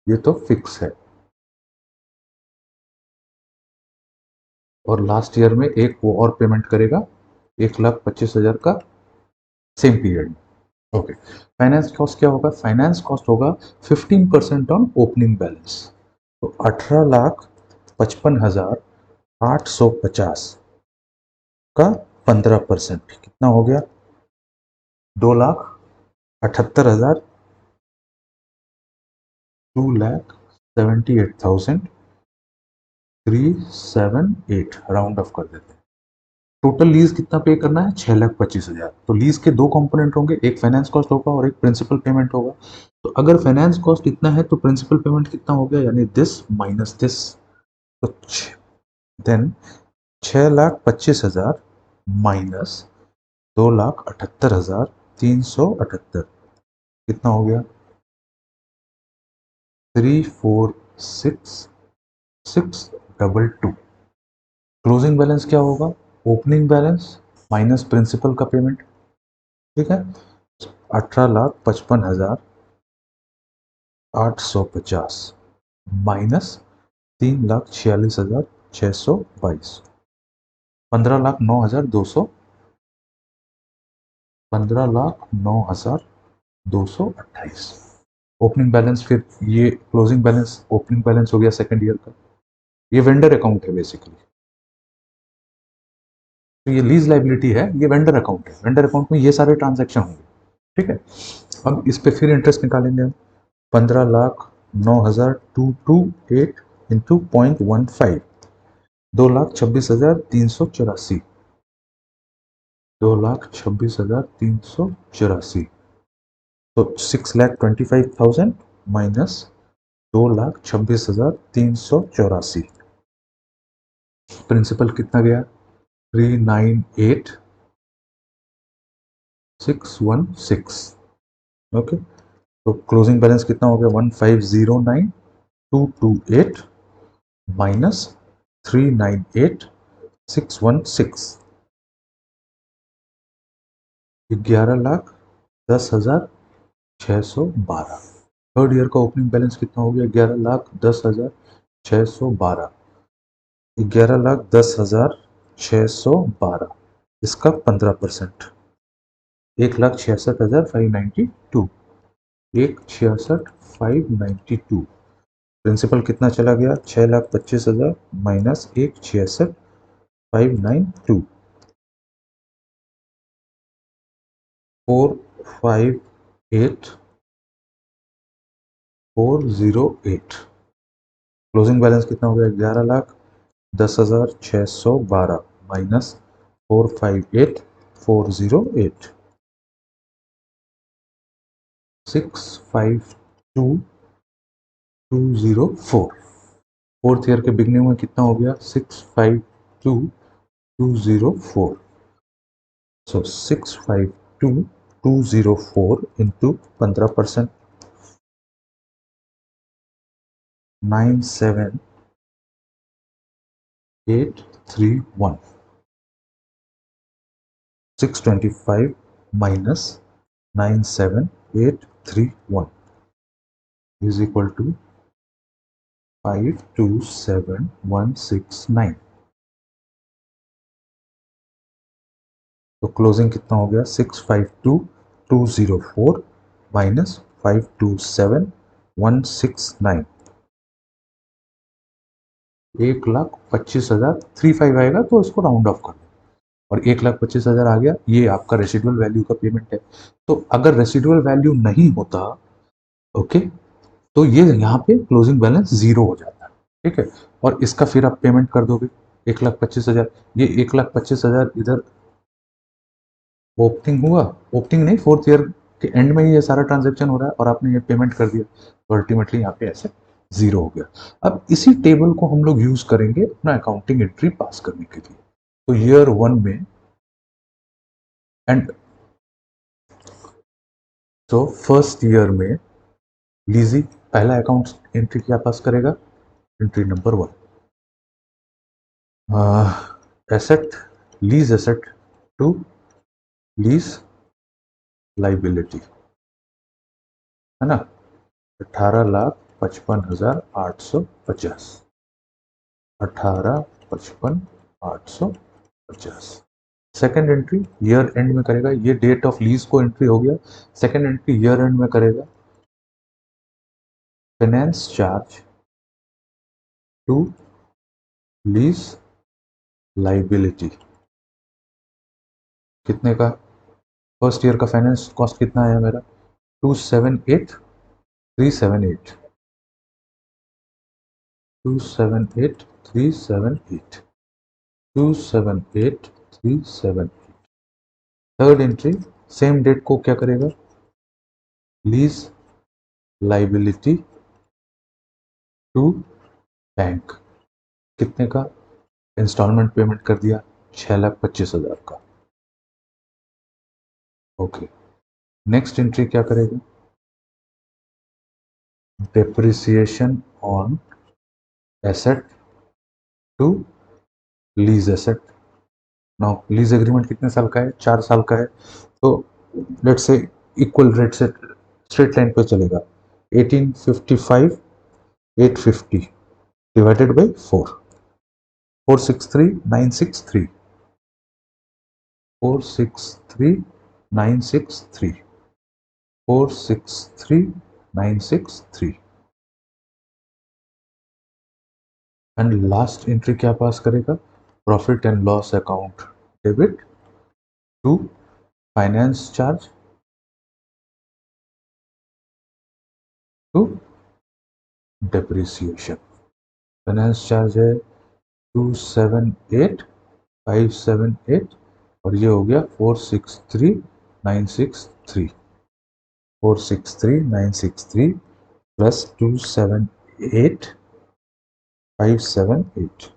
ये तो फिक्स है। और लास्ट ईयर में एक वो और पेमेंट करेगा 1,25,000 का, सेम पीरियड में। ओके, फाइनेंस कॉस्ट क्या होगा? फाइनेंस कॉस्ट होगा 15% ऑन ओपनिंग बैलेंस। तो 18,55,850 का 15% कितना हो गया? 2,78,000, 2,78,378 राउंड ऑफ कर देते हैं। टोटल लीज कितना पे करना है? 6,25,000। तो लीज के दो कंपोनेंट होंगे, एक फाइनेंस कॉस्ट होगा और एक प्रिंसिपल पेमेंट होगा। तो अगर फाइनेंस कॉस्ट इतना है तो प्रिंसिपल पेमेंट कितना हो गया? यानी दिस माइनस दिस। तो देन 6,25,000 माइनस 2,78,378 कितना हो गया? 346,622। क्लोजिंग बैलेंस क्या होगा? ओपनिंग बैलेंस माइनस प्रिंसिपल का पेमेंट। ठीक है, 18,55,850 माइनस 3,46,622, 15,09,200, 15,09,228। ओपनिंग बैलेंस, फिर ये क्लोजिंग बैलेंस, ओपनिंग बैलेंस हो गया सेकेंड ईयर का। ये वेंडर अकाउंट है बेसिकली। तो ये लीज लाइबिलिटी है, ये वेंडर अकाउंट है। वेंडर अकाउंट में ये सारे ट्रांजैक्शन होंगे। ठीक है, अब इस पे फिर इंटरेस्ट निकालेंगे हम। 15,09,228 इंटू 0.15, 2,26,384, 2,26,384। तो 6,25,000 माइनस 2,26,384, प्रिंसिपल कितना गया? 398,616। ओके, तो क्लोजिंग बैलेंस कितना हो गया? 1,50,9,228 माइनस 398,616, 11,10,612। थर्ड ईयर का ओपनिंग बैलेंस कितना हो गया? 11,10,612, 11,10,612। इसका 15%, 1,66,592, 1,66,592। प्रिंसिपल कितना चला गया? 6,25,000 माइनस 1,66,592, 458,408। क्लोजिंग बैलेंस कितना हो गया? 11,10,612 माइनस 458,408, 652 204। फोर्थ ईयर के बिगनिंग में कितना हो गया 652204। सो 652204 into 15%, 97831। 625 minus 97831 is equal to 527169। तो क्लोजिंग कितना हो गया 652204 माइनस 527169। 1,25,000 35 आएगा तो इसको राउंड ऑफ कर दो और 1,25,000 आ गया, ये आपका रेसिडुअल वैल्यू का पेमेंट है। तो अगर रेसिडुअल वैल्यू नहीं होता, ओके, तो ये यहाँ पे क्लोजिंग बैलेंस 0 हो जाता है, ठीक है। और इसका फिर आप पेमेंट कर दोगे 1,25,000। ये 1,25,000 इधर ओपनिंग हुआ, ओपनिंग नहीं, फोर्थ ईयर के एंड में ही ये सारा ट्रांजेक्शन हो रहा है और आपने ये पेमेंट कर दिया, तो अल्टीमेटली यहाँ पे ऐसे 0 हो गया। अब इसी टेबल को हम लोग यूज करेंगे अपना अकाउंटिंग एंट्री पास करने के लिए। तो ईयर 1 में एंड तो फर्स्ट ईयर में लीजी पहला अकाउंट एंट्री क्या पास करेगा, entry number 1, asset, lease asset to lease liability, है ना, 18,55,850, 18,55,850। सेकेंड एंट्री ईयर एंड में करेगा, ये डेट ऑफ लीज को एंट्री हो गया। सेकेंड एंट्री ईयर एंड में करेगा, finance charge to lease liability, कितने का, फर्स्ट ईयर का फाइनेंस कॉस्ट कितना आया मेरा 278,378, 278,378, 278,378। थर्ड एंट्री सेम डेट को क्या करेगा, लीज लाइबिलिटी टू बैंक, कितने का, इंस्टॉलमेंट पेमेंट कर दिया 6,25,000 का। ओके, नेक्स्ट एंट्री क्या करेगा, depreciation on asset to lease asset. Now lease agreement कितने साल का है, 4 साल का है, तो लेट्स से इक्वल रेट से स्ट्रेट लाइन पे चलेगा, 1855 850 divided by 4, 463,963, 463,963, 463,963। And last entry क्या पास करेगा, profit and loss account debit to finance charge to depreciation. Finance charge है 278,578 और ये हो गया 463,963, 463,963 प्लस 278,578।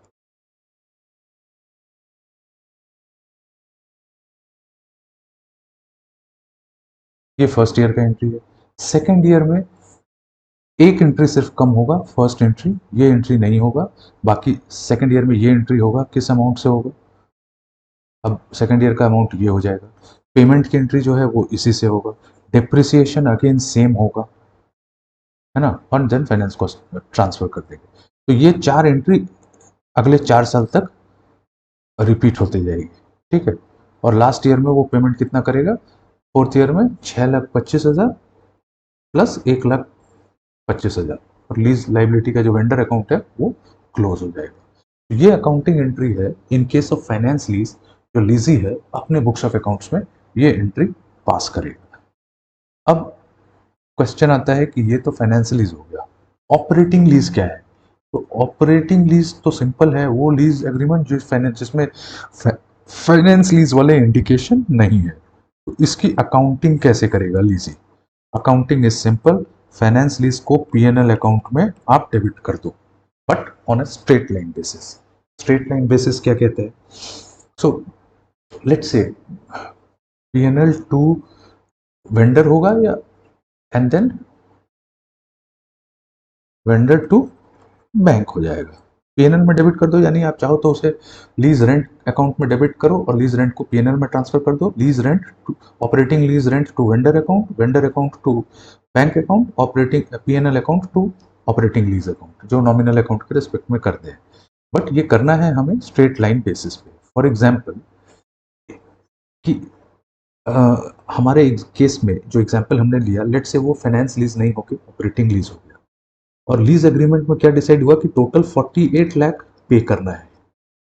ये फर्स्ट ईयर का एंट्री है। सेकेंड ईयर में एक एंट्री सिर्फ कम होगा, फर्स्ट एंट्री, ये एंट्री नहीं होगा, बाकी सेकेंड ईयर में ये एंट्री होगा। किस अमाउंट से होगा, अब सेकेंड ईयर का अमाउंट ये हो जाएगा, पेमेंट की एंट्री जो है वो इसी से होगा, डिप्रिसिएशन अगेन सेम होगा, है ना, और देन फाइनेंस कॉस्ट ट्रांसफर कर देंगे। तो ये 4 एंट्री अगले 4 साल तक रिपीट होती जाएगी, ठीक है। और लास्ट ईयर में वो पेमेंट कितना करेगा, फोर्थ ईयर में 6,25,000 प्लस 1,25,000 और लीज लाइबिलिटी का जो वेंडर अकाउंट है वो क्लोज हो जाएगा। ये अकाउंटिंग एंट्री है in case of finance lease, जो लीजी है अपने बुक्स ऑफ अकाउंट्स में ये एंट्री पास करेगा। अब क्वेश्चन आता है कि ये तो फाइनेंशियल लीज हो गया, ऑपरेटिंग लीज क्या है। तो ऑपरेटिंग लीज तो सिंपल है, वो लीज एग्रीमेंट जिसमें फाइनेंस लीज वाले इंडिकेशन नहीं है। तो इसकी अकाउंटिंग कैसे करेगा lessee, accounting is simple, finance lease को पीएनएल अकाउंट में आप डेबिट कर दो, but on a straight line basis. Straight line basis क्या कहते हैं? So let's say PNL to vendor होगा या and then vendor to bank हो जाएगा। पीएनएल में डेबिट कर दो, यानी आप चाहो तो उसे लीज रेंट अकाउंट में डेबिट करो और लीज रेंट को पीएनएल में ट्रांसफर कर दो। Lease rent to operating lease rent to vendor account, vendor account to bank account, operating PNL account to operating lease account, जो नॉमिनल अकाउंट के respect में कर दें। बट ये करना है हमें स्ट्रेट लाइन बेसिस पे। फॉर एग्जाम्पल कि हमारे केस में जो एग्जाम्पल हमने लिया, लेट से वो फाइनेंस लीज नहीं होगी, ऑपरेटिंग लीज हो गया, और लीज एग्रीमेंट में क्या डिसाइड हुआ कि टोटल 48 लाख पे करना है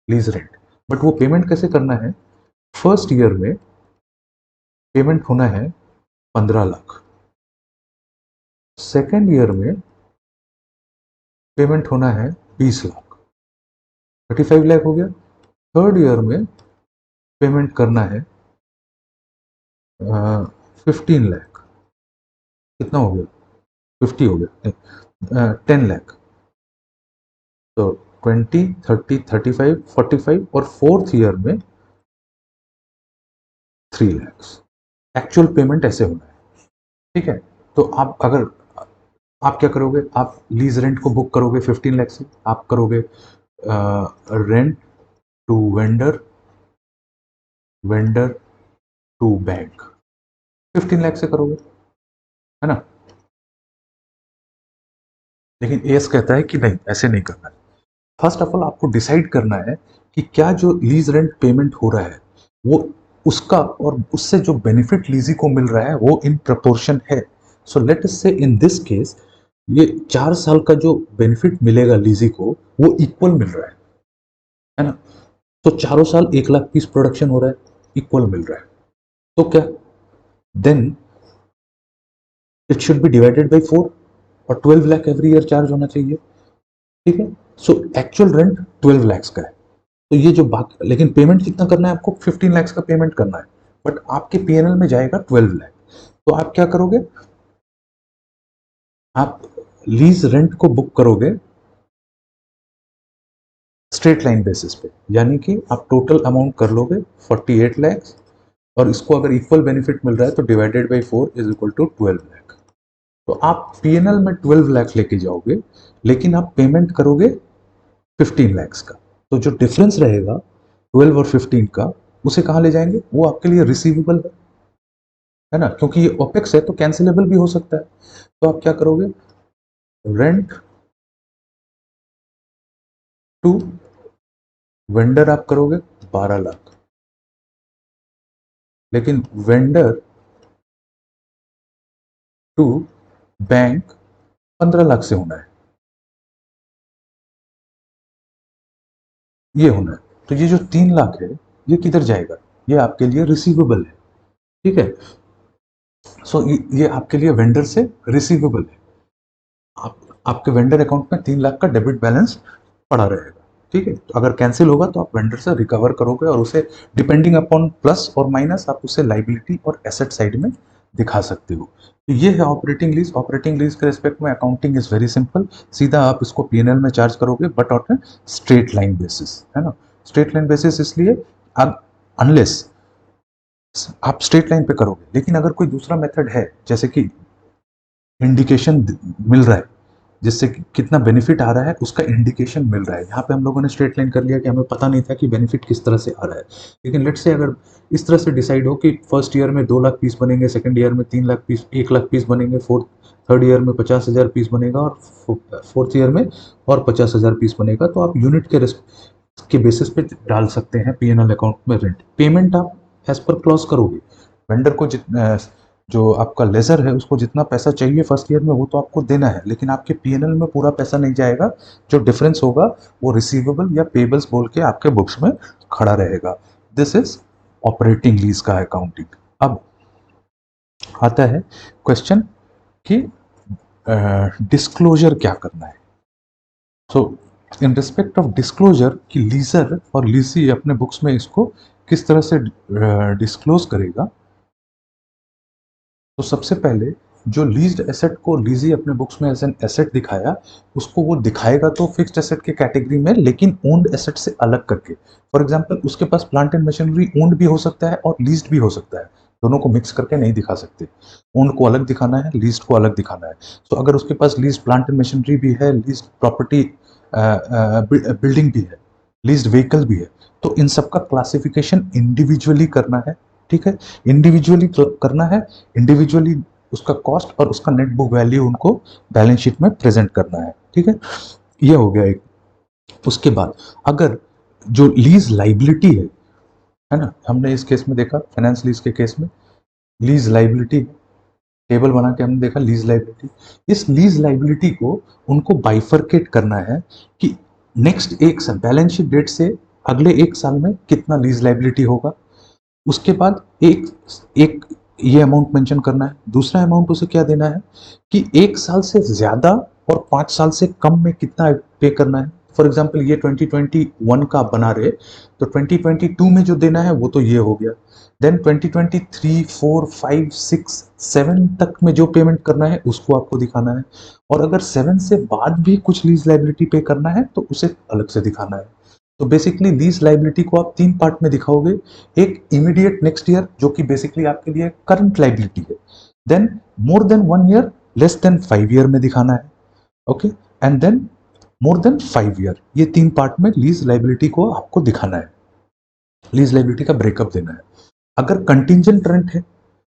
लीज रेंट। बट वो पेमेंट कैसे करना है? फर्स्ट ईयर में पेमेंट होना है 15 लाख, सेकेंड ईयर में पेमेंट होना है 20 लाख, 35 लाख हो गया। थर्ड ईयर में पेमेंट करना है 15 लाख, कितना हो गया? 50 हो गया, 10 लाख। तो 20, 30, 35, 45 और फोर्थ ईयर में 3 लाख। एक्चुअल पेमेंट ऐसे होना है, ठीक है। तो आप अगर आप क्या करोगे, आप लीज रेंट को बुक करोगे 15 लाख से, आप करोगे rent to vendor, vendor to bank, 15 lakh से करोगे, है ना। लेकिन एस कहता है कि नहीं, ऐसे नहीं करना है। फर्स्ट ऑफ ऑल आपको डिसाइड करना है कि क्या जो लीज रेंट पेमेंट हो रहा है वो उसका और उससे जो बेनिफिट लीजी को मिल रहा है वो इन प्रपोर्शन है। सो लेट अस से इन दिस केस ये 4 साल का जो बेनिफिट मिलेगा लीजी को वो इक्वल मिल रहा है ना। तो चारों साल 1 लाख पीस प्रोडक्शन हो रहा है, इक्वल मिल रहा है, तो क्या then it should be divided by 4 और 12 लाख एवरी ईयर चार्ज होना चाहिए, ठीक है। सो एक्चुअल रेंट 12 लाख का है, तो ये जो बाकी, लेकिन पेमेंट कितना करना है आपको? 15 लाख का पेमेंट करना है, बट आपके पीएनएल में जाएगा 12 लाख। तो आप क्या करोगे, आप लीज रेंट को बुक करोगे स्ट्रेट लाइन बेसिस पे, यानी कि आप टोटल अमाउंट कर लोगे 48 लाख और इसको अगर इक्वल बेनिफिट मिल रहा है तो divided by 4 is equal to 12 lakh. तो आप पीएनएल में 12 लाख लेके जाओगे, लेकिन आप पेमेंट करोगे 15 लाख का। तो जो डिफरेंस रहेगा 12 और 15 का, उसे कहाँ ले जाएंगे? वो आपके लिए रिसीवेबल है ना, क्योंकि ये ओपेक्स है तो कैंसिलेबल भी हो सकता है। तो आप क्या करोगे, रेंट टू वेंडर आप करोगे 12 लाख, लेकिन वेंडर टू बैंक 15 लाख से होना है, ये होना है। तो ये जो 3 लाख है ये किधर जाएगा? ये आपके लिए रिसीवेबल है, ठीक है। सो ये आपके लिए वेंडर से रिसीवेबल है। आप आपके वेंडर अकाउंट में 3 लाख का डेबिट बैलेंस पड़ा रहेगा, ठीक है। तो अगर कैंसिल होगा तो आप वेंडर से रिकवर करोगे और उसे डिपेंडिंग अपॉन प्लस और माइनस आप उसे लाइबिलिटी और एसेट साइड में दिखा सकते हो। तो ये है ऑपरेटिंग लीज। ऑपरेटिंग लीज के रिस्पेक्ट में अकाउंटिंग इज वेरी सिंपल, सीधा आप इसको पीएनएल में चार्ज करोगे, but on straight line basis, है ना। स्ट्रेट लाइन बेसिस इसलिए अनलेस आप स्ट्रेट लाइन पे करोगे, लेकिन अगर कोई दूसरा मेथड है जैसे कि इंडिकेशन मिल रहा है जिससे कितना बेनिफिट आ रहा है उसका इंडिकेशन मिल रहा है, यहाँ पे हम लोगों ने स्ट्रेट लाइन कर लिया कि हमें पता नहीं था कि बेनिफिट किस तरह से आ रहा है। लेकिन लेट से अगर इस तरह से डिसाइड हो कि फर्स्ट ईयर में 2 लाख पीस बनेंगे, सेकंड ईयर में 3 लाख पीस, 1 लाख पीस बनेंगे, थर्ड ईयर में 50,000 पीस बनेगा और फोर्थ ईयर में और 50,000 पीस बनेगा, तो आप यूनिट के बेसिस पे डाल सकते हैं पीएनएल अकाउंट में रेंट। पेमेंट आप एज पर क्लॉज करोगे, वेंडर को जितना जो आपका लेजर है उसको जितना पैसा चाहिए फर्स्ट ईयर में वो तो आपको देना है, लेकिन आपके पीएनएल में पूरा पैसा नहीं जाएगा। जो डिफरेंस होगा वो रिसीवेबल या पेबल्स बोल के आपके बुक्स में खड़ा रहेगा। दिस इज ऑपरेटिंग लीज का अकाउंटिंग। अब आता है क्वेश्चन कि डिस्क्लोजर क्या करना है। सो इन रिस्पेक्ट ऑफ डिस्क्लोजर कि लीजर और लीसी अपने बुक्स में इसको किस तरह से डिस्क्लोज करेगा, तो सबसे पहले जो लीज्ड एसेट को लीजी अपने बुक्स में एज एन एसेट दिखाया, उसको वो दिखाएगा तो फिक्स्ड एसेट के कैटेगरी में, लेकिन ओन्ड एसेट से अलग करके। फॉर एग्जांपल उसके पास प्लांट एंड मशीनरी ओन्ड भी हो सकता है और लीज्ड भी हो सकता है, दोनों को मिक्स करके नहीं दिखा सकते। ओन्ड को अलग दिखाना है, लीज्ड को अलग दिखाना है। तो अगर उसके पास लीज्ड प्लांट एंड मशीनरी भी है, लीज्ड प्रॉपर्टी बिल्डिंग भी है, लीज्ड व्हीकल भी है, तो इन सब का क्लासिफिकेशन इंडिविजुअली करना है। ठीक है, इंडिविजुअली करना है, इंडिविजुअली उसका कॉस्ट और उसका नेट बुक वैल्यू उनको बैलेंस शीट में प्रेजेंट करना है। ठीक है, ये हो गया एक। उसके बाद अगर जो लीज लाइबिलिटी है ना, हमने इस केस में देखा फाइनेंस लीज के केस में लीज लाइबिलिटी टेबल बना के हमने देखा लीज लाइबिलिटी। इस लीज लाइबिलिटी को उनको बाइफरकेट करना है कि नेक्स्ट एक साल बैलेंस शीट डेट से अगले एक साल में कितना लीज लाइबिलिटी होगा। उसके बाद एक एक ये अमाउंट मेंशन करना है। दूसरा अमाउंट उसे क्या देना है कि एक साल से ज्यादा और 5 साल से कम में कितना पे करना है। फॉर एग्जाम्पल ये 2021 का बना रहे, तो 2022 में जो देना है वो तो ये हो गया। देन 2023, 4, 5, 6, 7 तक में जो पेमेंट करना है उसको आपको दिखाना है। और अगर 7 से बाद भी कुछ लीज लाइबिलिटी पे करना है तो उसे अलग से दिखाना है। तो बेसिकली लीज लाइबिलिटी को आप 3 पार्ट में दिखाओगे। एक इमीडिएट नेक्स्ट ईयर जो कि बेसिकली आपके लिए करंट लाइबिलिटी है, then more than 1 year, less than 5 year में दिखाना है। Okay, and then more than 5 year, ये 3 पार्ट में लीज लाइबिलिटी को आपको दिखाना है, लीज लाइबिलिटी का ब्रेकअप देना है। अगर कंटिंजेंट रेंट है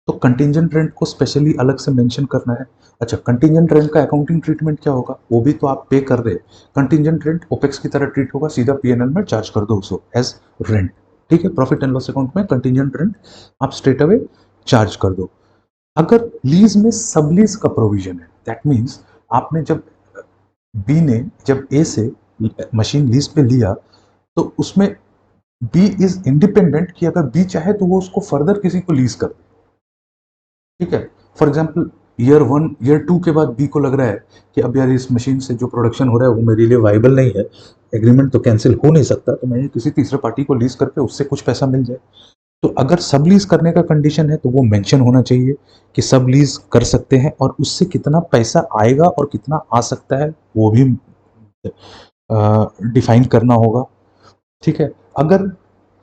तो कंटिंजेंट रेंट को स्पेशली अलग से मेंशन करना है। अच्छा, कंटिंजेंट रेंट का अकाउंटिंग ट्रीटमेंट क्या होगा, वो भी तो आप पे कर रहे हैं। कंटिंजेंट रेंट ओपेक्स की तरह ट्रीट होगा, सीधा पीएनएल में चार्ज कर दो उसको एज रेंट। ठीक है, प्रॉफिट एंड लॉस अकाउंट में कंटिंजेंट रेंट आप स्ट्रेट अवे चार्ज कर दो। अगर लीज में सब लीज का प्रोविजन है, दैट मीन्स आपने जब बी ने जब ए से मशीन लीज पे लिया, तो उसमें बी इज इंडिपेंडेंट कि अगर बी चाहे तो वो उसको फर्दर किसी को लीज कर दे। ठीक है, फॉर एग्जाम्पल ईयर 1 ईयर 2 के बाद बी को लग रहा है कि अब यार इस मशीन से जो प्रोडक्शन हो रहा है वो मेरे लिए वाइबल नहीं है, एग्रीमेंट तो कैंसिल हो नहीं सकता, तो मैं किसी तीसरे पार्टी को लीज करके उससे कुछ पैसा मिल जाए। तो अगर सब लीज करने का कंडीशन है तो वो मेंशन होना चाहिए कि सब लीज कर सकते हैं, और उससे कितना पैसा आएगा और कितना आ सकता है वो भी डिफाइन करना होगा। ठीक है, अगर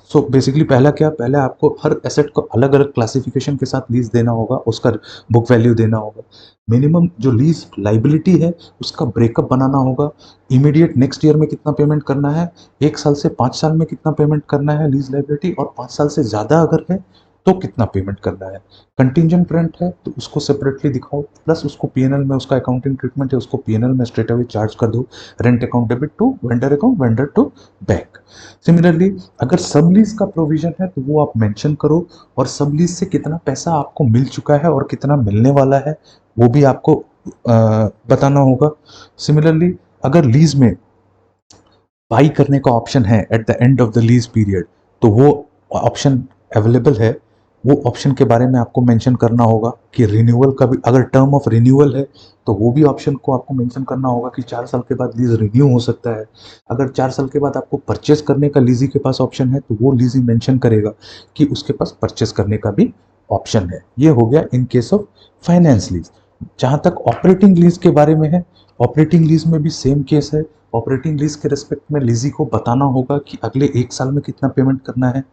सो बेसिकली पहला क्या, पहले आपको हर एसेट को अलग अलग क्लासिफिकेशन के साथ लीज देना होगा, उसका बुक वैल्यू देना होगा। मिनिमम जो लीज लाइबिलिटी है उसका ब्रेकअप बनाना होगा। इमीडिएट नेक्स्ट ईयर में कितना पेमेंट करना है, एक साल से 5 साल में कितना पेमेंट करना है लीज लाइबिलिटी, और 5 साल से ज़्यादा अगर है तो कितना पेमेंट करना है। कंटिंजेंट रेंट है तो उसको सेपरेटली दिखाओ, प्लस उसको पीएनएल में उसका अकाउंटिंग ट्रीटमेंट है, उसको पीएनएल में स्ट्रेट अवे चार्ज कर दो। Rent account debit to vendor account, vendor to bank. Similarly अगर सब लीज का प्रोविजन है तो वो आप मेंशन करो, और सब लीज से कितना पैसा आपको मिल चुका है और कितना मिलने वाला है वो भी आपको बताना होगा। सिमिलरली अगर लीज में बाई करने का ऑप्शन है eight the end of the lease period, तो वो ऑप्शन अवेलेबल है, वो ऑप्शन के बारे में आपको मेंशन करना होगा कि रिन्यूअल का भी, अगर टर्म ऑफ रिन्यूअल है तो वो भी ऑप्शन को आपको मेंशन करना होगा कि 4 साल के बाद लीज रिन्यू हो सकता है। अगर 4 साल के बाद आपको परचेस करने का लीजी के पास ऑप्शन है तो वो लीजी मेंशन करेगा कि उसके पास परचेस करने का भी ऑप्शन है। ये हो गया in case of finance lease. जहां तक ऑपरेटिंग लीज के बारे में है, ऑपरेटिंग लीज में भी सेम केस है। ऑपरेटिंग लीज के रिस्पेक्ट में लीजी को बताना होगा कि अगले एक साल में कितना पेमेंट करना है,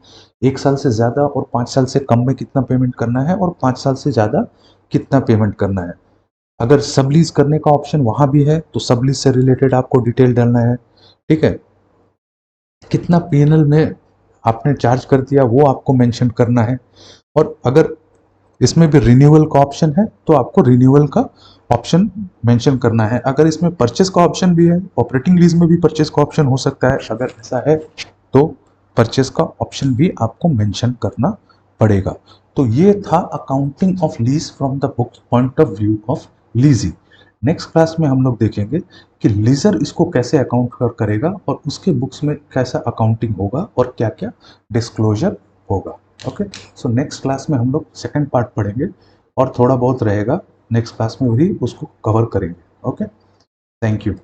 एक साल से ज़्यादा और 5 साल से कम में कितना पेमेंट करना है, और 5 साल से ज़्यादा कितना पेमेंट करना है। अगर सब लीज करने का ऑप्शन वहां भी है तो सब लीज से रिलेटेड आपको डिटेल डालना है। ठीक है, कितना पीएनएल में आपने चार्ज कर दिया वो आपको मेंशन करना है। और अगर इसमें भी रिन्यूअल का ऑप्शन है तो आपको रिन्यूअल का ऑप्शन मेंशन करना है। अगर इसमें परचेस का ऑप्शन भी है, ऑपरेटिंग लीज में भी परचेस का ऑप्शन हो सकता है, अगर ऐसा है तो परचेस का ऑप्शन भी आपको मेंशन करना पड़ेगा। तो ये था accounting of lease from the book point of view of lessee. Next class में हम लोग देखेंगे कि लीजर इसको कैसे अकाउंट करेगा और उसके बुक्स में कैसा अकाउंटिंग होगा और क्या क्या डिस्क्लोजर होगा। ओके, सो नेक्स्ट क्लास में हम लोग सेकंड पार्ट पढ़ेंगे और थोड़ा बहुत रहेगा, नेक्स्ट क्लास में भी उसको कवर करेंगे। Okay, thank you.